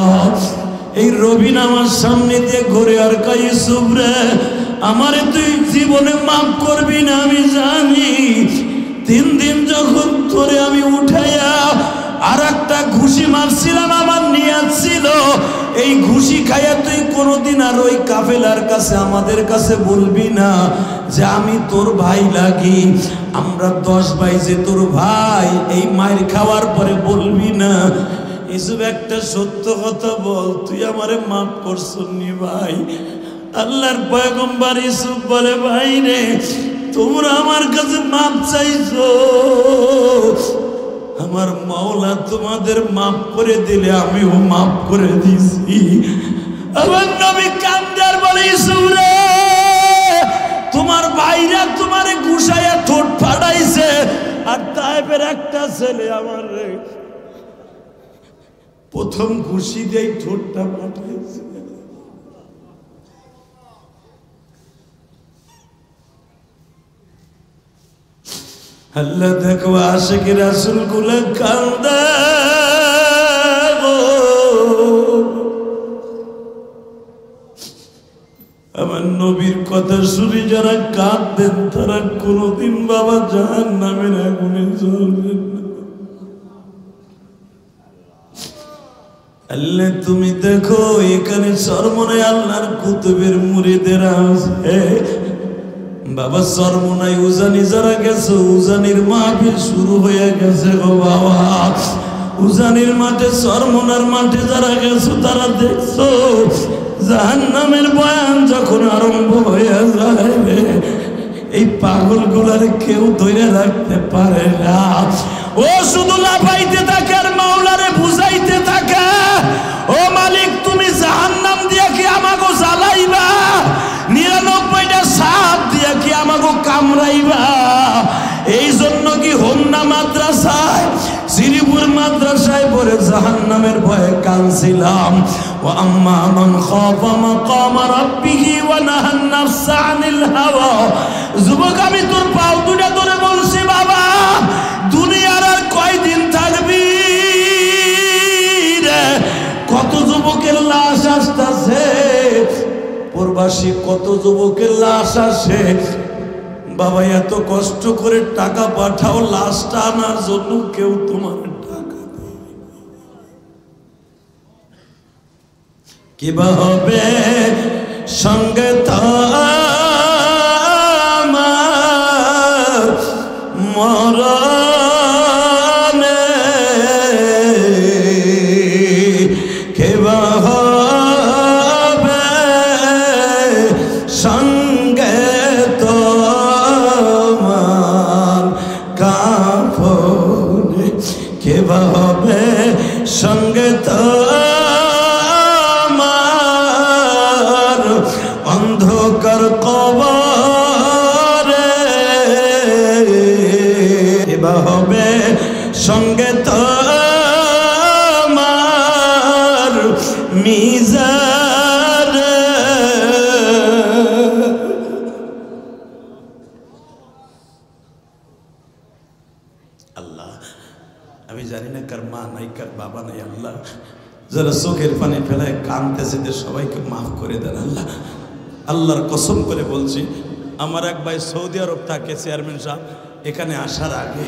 এই রবিন আমার সামনে দিয়ে ঘুরে আর কই ইউসুফ রে আমারে তুই জীবনে মাপ করবি না আমি জানি 3 দিন যখন তোরে আমি উঠাইয়া আর একটা ঘুষি মারছিলাম আমার নিয়ত ছিল এই ঘুষি খাইয়া তুই কোনোদিন আর ওই কাফেলার কাছে আমাদের কাছে বলবি না যে আমি তোর ভাই লাগি আমরা 10 ভাই যে তোর ভাই এই মায়ের খাওয়ার পরে বলবি না ইউসুফ একটা সত্য কথা বল তুই আমারে মাফ করছনি ভাই আল্লাহর পয়গম্বর ইউসুফ বলে ভাই রে তোমরা আমার কাছে মাপ চাইছো আমার মাওলা তোমাদের মাফ করে দিলে আমিও মাফ করে দিছি আমার নবী কান্দার বলে ইউসুফ রে তোমার ভাইরা তোমারে ঘুষাইয়া ঠোঁট ফাটাইছে আর তায়েবের একটা ছেলে আমার রে প্রথম ঘুষি দিয়ে ঠোঁটটা ফাটাইছে আল্লাহ দেখো আশিকি রাসূল গুলো কান্দে আমার নবীর কথা শুনে যারা কাঁদবেন তারা কোনোদিন বাবা জাহান্নামের আগুনে জ্বলবেন না আল্লাহ তুমি দেখো এখানে সরমনে আল্লাহর কুতুবের মুরিদেরা আছে বাবা সরমনাই উজানি যারা গেছে উজানির মাহফিল শুরু হয়ে গেছে গো বাবা উজানির মাঠে সরমনার মাঠে যারা গেছো তারা দেখছো জাহান্নামের বয়ান যখন আরম্ভ হয়ে যায় এই পাগল গুলার কেউ ধরে রাখতে পারে না ও শুধু লাফাইতে থাকে আর মাওলারে বুঝাইতে কবরে জাহান্নামের ভয়ে কাঁদছিলাম। ওয়া আম্মা মান খাফা মাকামা রাব্বিহি ওয়া নাহান নাফসা আনিল হাওয়া। যুবক, আমি তোর পাও দুটো ধরে বলছি, বাবা দুনিয়ার আর কয়দিন থাকবি রে? কত যুবকের লাশ আসতেছে, প্রবাসী কত যুবকের লাশ আসে। বাবা এত কষ্ট করে টাকা পাঠাও, লাশটা আনার জন্য কেউ তোমার টাকা দেয়। কিবা হবে সঙ্গে আমার মরণে, কিবা হবে সঙ্গে তোমার কাফনে, কিবা হবে সঙ্গে তোমার অন্ধকার কবরে, কিবা হবে সঙ্গে তোমার মিজারে। আল্লাহ, আমি জানি না কার মা নাই, কার বাবা নাই। আল্লাহ, যারা চোখের পানি ফেলায় কাঁদতেছে সবাইকে মাফ করে দেন আল্লাহ। আল্লাহর কসম করে বলছি, আমার এক ভাই সৌদি আরব থাকে, চেয়ারম্যান সাহেব, এখানে আসার আগে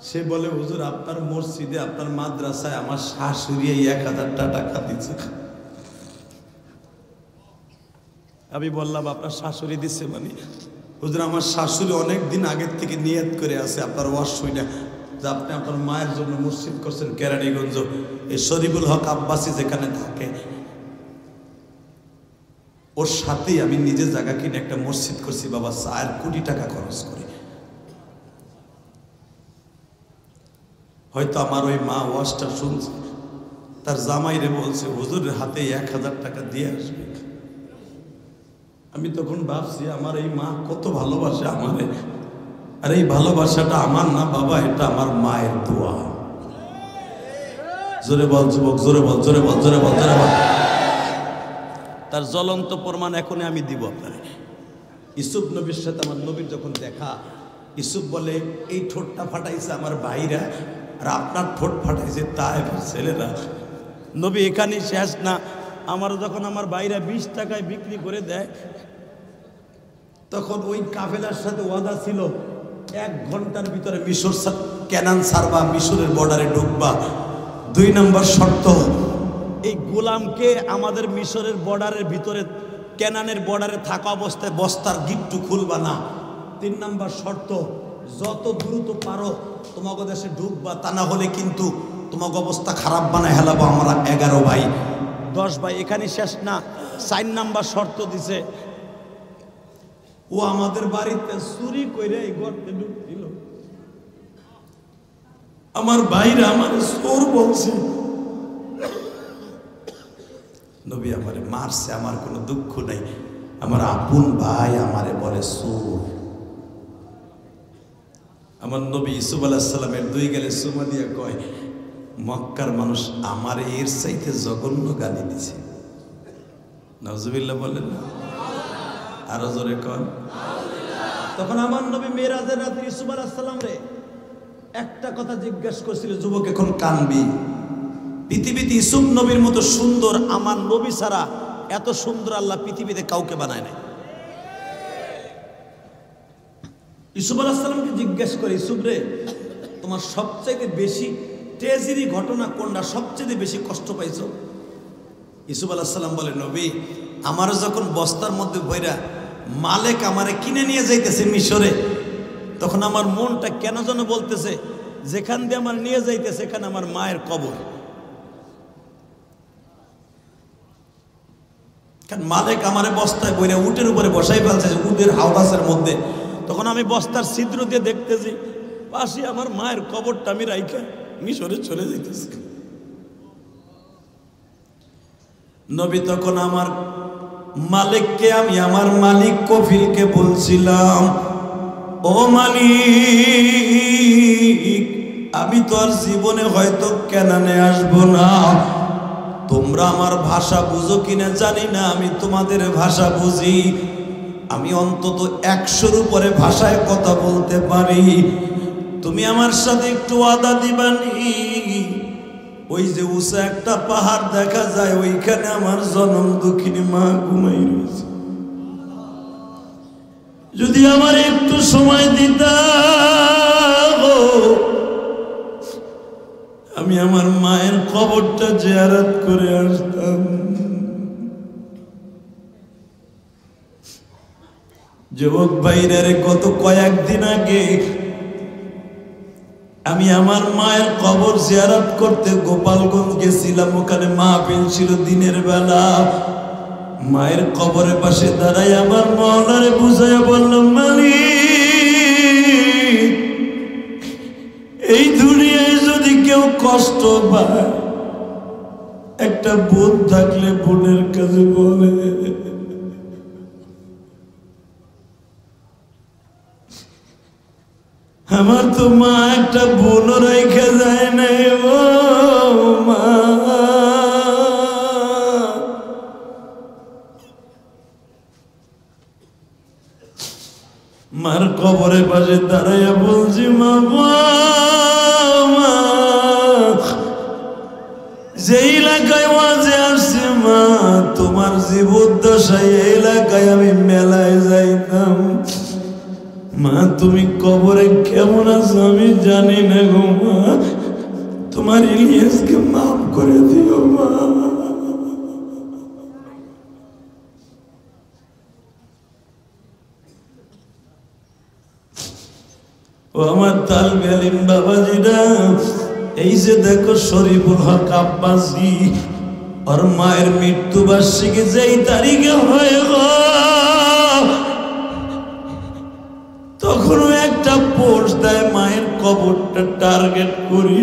সে বলে, হুজুর আপনার মসজিদে আপনার মাদ্রাসায় আমার শাশুড়ি 1000 টাকা দিচ্ছে। আমি বললাম আপনার শাশুড়ি দিচ্ছে মানে? হুজুর আমার শাশুড়ি অনেক দিন আগের থেকে নিয়ত করে আছে আপনার ওয়াজ শুনে, যে আপনি আপনার মায়ের জন্য মসজিদ করছেন কেরানীগঞ্জ, এই শরীফুল হক আব্বাসী যেখানে থাকে ওর সাথেই আমি নিজের জায়গা কিনে একটা মসজিদ করছি বাবা, 4 কোটি টাকা খরচ করে। হয়তো আমার ওই মা ওয়াজটা শুনছে, তার জামাইরে বলছে হুজুরের হাতে 1000 টাকা দিয়ে আসবে। আমি তখন ভাবছি আমার এই মা কত ভালোবাসে আমারে, আর এই ভালোবাসাটা আমার না বাবা, এটা আমার মায়ের দোয়া। জোরে বল যুবক, জোরে বল, জোরে বল, জোরে বল, জোরে বল। তার জ্বলন্ত প্রমাণ এখনই আমি দিব আপনারে। ইউসুফ নবীর সাথে আমার নবীর যখন দেখা, ইউসুফ বলে এই ঠোঁটটা ফাটাইছে আমার ভাইরা, আর আপনার ঠোঁট ফাটাইছে তায়েফের ছেলেরা। নবী এখানেই শেষ না, আমার যখন আমার ভাইরা 20 টাকায় বিক্রি করে দেয়, তখন ওই কাফেলার সাথে ওয়াদা ছিল 1 ঘন্টার ভিতরে মিশর ক্যানান ছাড়বা, মিশরের বর্ডারে ঢুকবা। 2 নম্বর শর্ত, এই গোলামকে আমাদের মিশরের বর্ডারের ভিতরে, ক্যানানের বর্ডারে থাকা অবস্থায় বস্তার গিট্টু খুলবা না। 3 নম্বর শর্ত, যত দ্রুত পারো তোমাকে দেশে ঢুকবা, তা না হলে কিন্তু তোমাকে অবস্থা খারাপ বানায় হেলাবো। আমরা 11 ভাই 10 ভাই, এখানে শেষ না। 4 নম্বর শর্ত দিছে, ও আমাদের বাড়িতে চুরি করে এই গর্তে ঢুকছিল। আমার ভাইরা আমার চোর বলছে। নবী আমারে মারছে, আমার কোনো দুঃখ নাই। আমার আপন ভাই আমারে বলে চোর। আমার নবী ইউসুফ আলাইহিস সালামের 2 গেলে সুমা দিয়ে কয়, মক্কার মানুষ আমার এর চাইতে জঘন্য গালি দিছে। নাউজুবিল্লাহ বলেন না? আরো জোরে কন। তখন আমার নবী মেরাজের রাতে ইউসুফ আলাইহিস সালাম রে একটা কথা জিজ্ঞাসা করছিল, যুবক এখন কানবি। পৃথিবীতে ইউসুফ নবীর মতো সুন্দর আমার নবী ছাড়া এত সুন্দর আল্লাহ পৃথিবীতে কাউকে বানায় নাই। ইউসুফ আলাইহিস সালামকে জিজ্ঞেস করে, ইউসুফ রে তোমার সবচেয়ে বেশি ট্রেজেরি ঘটনা কোনটা, সবচেয়ে বেশি কষ্ট পাইছো? ইউসুফ আলাইহিস সালাম বলে, নবী আমার যখন বস্তার মধ্যে ভইরা মালিক আমারে কিনে নিয়ে যাইতেছে মিশরে, তখন আমার মনটা কেন যেন বলতেছে যেখান দিয়ে আমার নিয়ে যাইতেছে সেখানে আমার মায়ের কবর। কারণ মালিক আমারে বস্তায় বইরা উটের উপরে বসাই ফেলছে, উটের হাওদাসের মধ্যে। তখন আমি বস্তার ছিদ্র দিয়ে দেখতেছি পাশে আমার মায়ের কবরটা আমি রাইখা মিশরে চলে যাইতেছি। নবী তখন আমার মালিককে, আমি আমার মালিক কফিলকে বলছিলাম, ও মালিক আমি আমি তো আর জীবনে হয়তো কেনানে আসবো না। তোমরা আমার ভাষা বুঝো কিনা জানি না, আমি তোমাদের ভাষা বুঝি। আমি অন্তত 100-র উপরে ভাষায় কথা বলতে পারি। তুমি আমার সাথে একটু ওয়াদা দিবানি, ওই যে উঁচা একটা পাহাড় দেখা যায়, ওইখানে আমার জনম দুঃখিনী মা ঘুমাই রয়েছে। যদি আমার একটু সময় দিতা, আমি আমার মায়ের কবরটা জিয়ারত করে আসতাম। যুবক ভাইরা রে, গত কয়েকদিন আগে আমি আমার মায়ের কবর জিয়ারত করতে গোপালগঞ্জ গেছিলাম। ওখানে মাহফিল ছিল দিনের বেলা। মায়ের কবরের পাশে দাঁড়াই আমার মাওলারে বুঝাইয়া বললাম, মালিক, এই দুনিয়ায় যদি কেউ কষ্ট পায়, একটা বোন থাকলে বোনের কাছে বলে। আমার তো মা একটা বোন রেখে যায় নাই। ও মা, মার কবরের পাশে দাঁড়াইয়া বলছি, মা, যে এলাকায় মাঝে আসছে মা, তোমার জীবদ্দশায় এই এলাকায় আমি মেলায় যাইতাম। মা, তুমি কবরে কেমন আছো আমি জানি না গো মা, তোমার ইলিয়াসকে মাফ করে দিও মা। ও আমার তালবে আলিম বাবাজিরা, এই যে দেখো শরীফুল হক আব্বাসী, ওর মায়ের মৃত্যুবার্ষিকী যেই তারিখে হয়ে গো, তখনও একটা পোস্ট দেয় মায়ের কবরটা টার্গেট করি।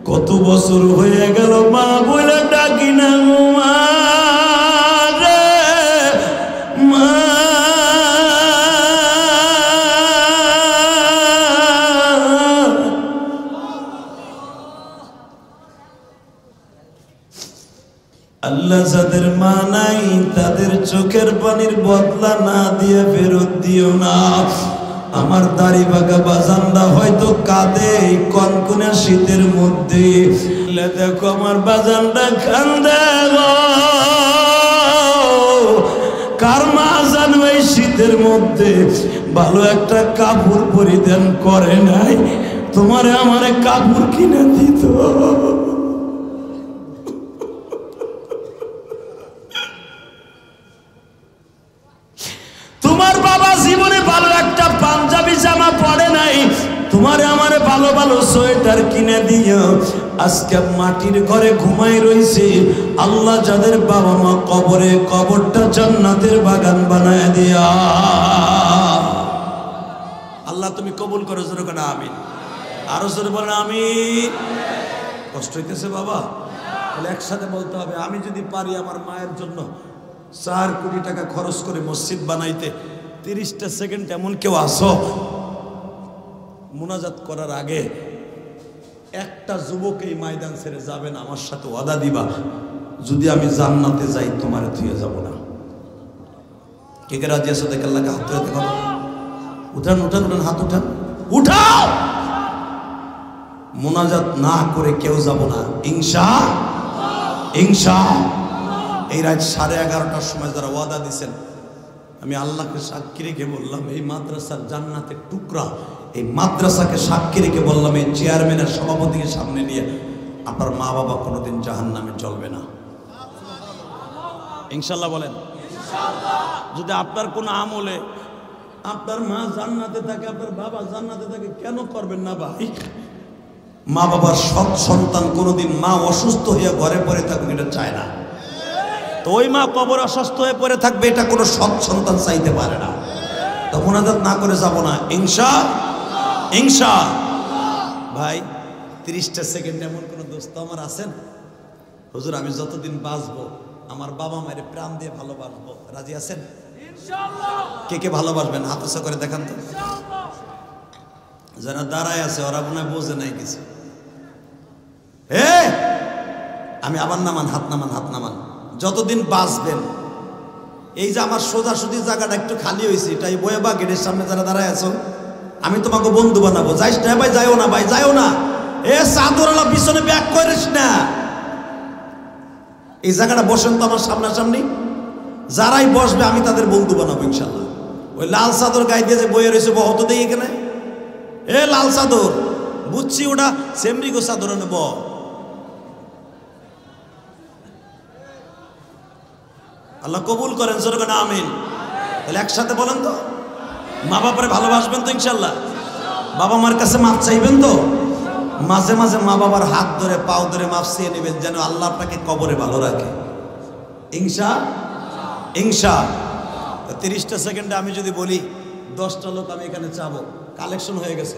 কত বছর হয়ে গেল মা বলে ডাকি না গো মা রে, মা। আল্লাহ যাদের মা নাই তাদের চোখের পানির বদলা না দিয়ে ফেরত দিও না। আমার দাড়ি বাঁকা বাজানরা হয়তো কাঁদে এই কনকনে শীতের মধ্যে। দেখো আমার বাজানরা কান্দে গো, কার মা জানো এই শীতের মধ্যে ভালো একটা কাপড় পরিধান করে নাই, তোমারে আমারে কাপড় কিনে দিত। তোমার বাবা জীবনে ভালো একটা পাঞ্জাবি জামা পরে নাই, তোমারে আমারে ভালো ভালো সোয়েটার কিনে দিও। আজকে মাটির ঘরে ঘুমাই রইছে। আল্লাহ যাদের বাবা মা কবরে, কবরটা জান্নাতের বাগান বানায় দিয়া। আল্লাহ তুমি কবুল করো, জোরে করে আমিন। আরো জোরে বলেন আমিন। কষ্ট হইতেছে বাবা? তাহলে একসাথে বলতে হবে, আমি যদি পারি আমার মায়ের জন্য 4 কোটি টাকা খরচ করে মসজিদ বানাইতে, 30টা সেকেন্ড এমন কেউ আসো মুনাজাত করার আগে একটা যুবক এই ময়দান ছেড়ে যাবে না, আমার সাথে ওয়াদা দিবা, যদি আমি জান্নাতে যাই তোমারে থুয়ে যাব না। কে কে রাজি আছো? দেখে আল্লাহকে হাত তুলে দেখো। উঠান উঠান উঠান, হাত উঠান, উঠাও। মুনাজাত না করে কেউ যাব না ইনশাআল্লাহ। ইনশাআল্লাহ। এই রাত 11:30টার সময় যারা ওয়াদা দিচ্ছেন, আমি আল্লাহকে সাক্ষী রেখে বললাম, এই মাদ্রাসার জান্নাতের টুকরা, এই মাদ্রাসাকে সাক্ষী রেখে বললাম, এই চেয়ারম্যানের সভাপতিকে সামনে নিয়ে, আপনার মা বাবা কোনোদিন জাহান্নামে চলবে না। ইনশাআল্লাহ বলেন। যদি আপনার কোনো আমলে আপনার মা জান্নাতে থাকে, আপনার বাবা জান্নাতে থাকে, কেন করবেন না ভাই? মা বাবার সৎ সন্তান কোনোদিন মা অসুস্থ হয়ে ঘরে পড়ে থাকুক এটা চায় না। তো ওই মা কবর অসুস্থ হয়ে পড়ে থাকবে, এটা কোনো সৎ সন্তান চাইতে পারে না। তো মুনাজাত না করে যাব না ইনশাআল্লাহ। ভাই 30টা সেকেন্ড এমন কোন দোস্ত আমার আছেন? হুজুর আমি যতদিন বাঁচবো আমার বাবা মায়ের প্রাণ দিয়ে ভালোবাসবো, রাজি আছেন? ইনশাআল্লাহ। কে কে ভালোবাসবেন হাত উঁচু করে দেখান তো। যারা দাঁড়ায় আছে ওরা মনে হয় বোঝে নাই কিছু। আমি আবার নামান, হাত নামান, হাত নামান। যতদিন বাঁচবেন, এই যে আমার সোজাসুজি জায়গাটা একটু খালি হয়েছে, এটাই বয়েবা গেটের সামনে যারা দাঁড়ায় আছো, আমি তোমাকে বন্ধু বানাবো। যাইস না ভাই, যাইও না ভাই, যাইও না। চাদরওয়ালা পিছনে ব্যাক করিস না। এই জায়গাটা বসেন তো আমার সামনাসামনি, যারাই বসবে আমি তাদের বন্ধু বানাবো ইনশাল্লাহ। ওই লাল চাদর গায়ে দিয়ে যে বয়ে রয়েছে, বহত দেই এখানে। লাল চাদর বুঝছি, ওটা সেমরিগো চাদর নেব। আল্লাহ কবুল করেন, জোরে না আমিন। তাহলে একসাথে বলেন তো, মা বাবারে ভালোবাসবেন তো ইনশাল্লাহ? বাবা মার কাছে মাপ চাইবেন তো? মাঝে মাঝে মা বাবার হাত ধরে পাও ধরে মাপ চেয়ে নেবেন, যেন আল্লাহ আপনাকে কবরে ভালো রাখে। ইনশা ইনশা 30টা সেকেন্ডে আমি যদি বলি 10টা লোক আমি এখানে চাবো, কালেকশন হয়ে গেছে।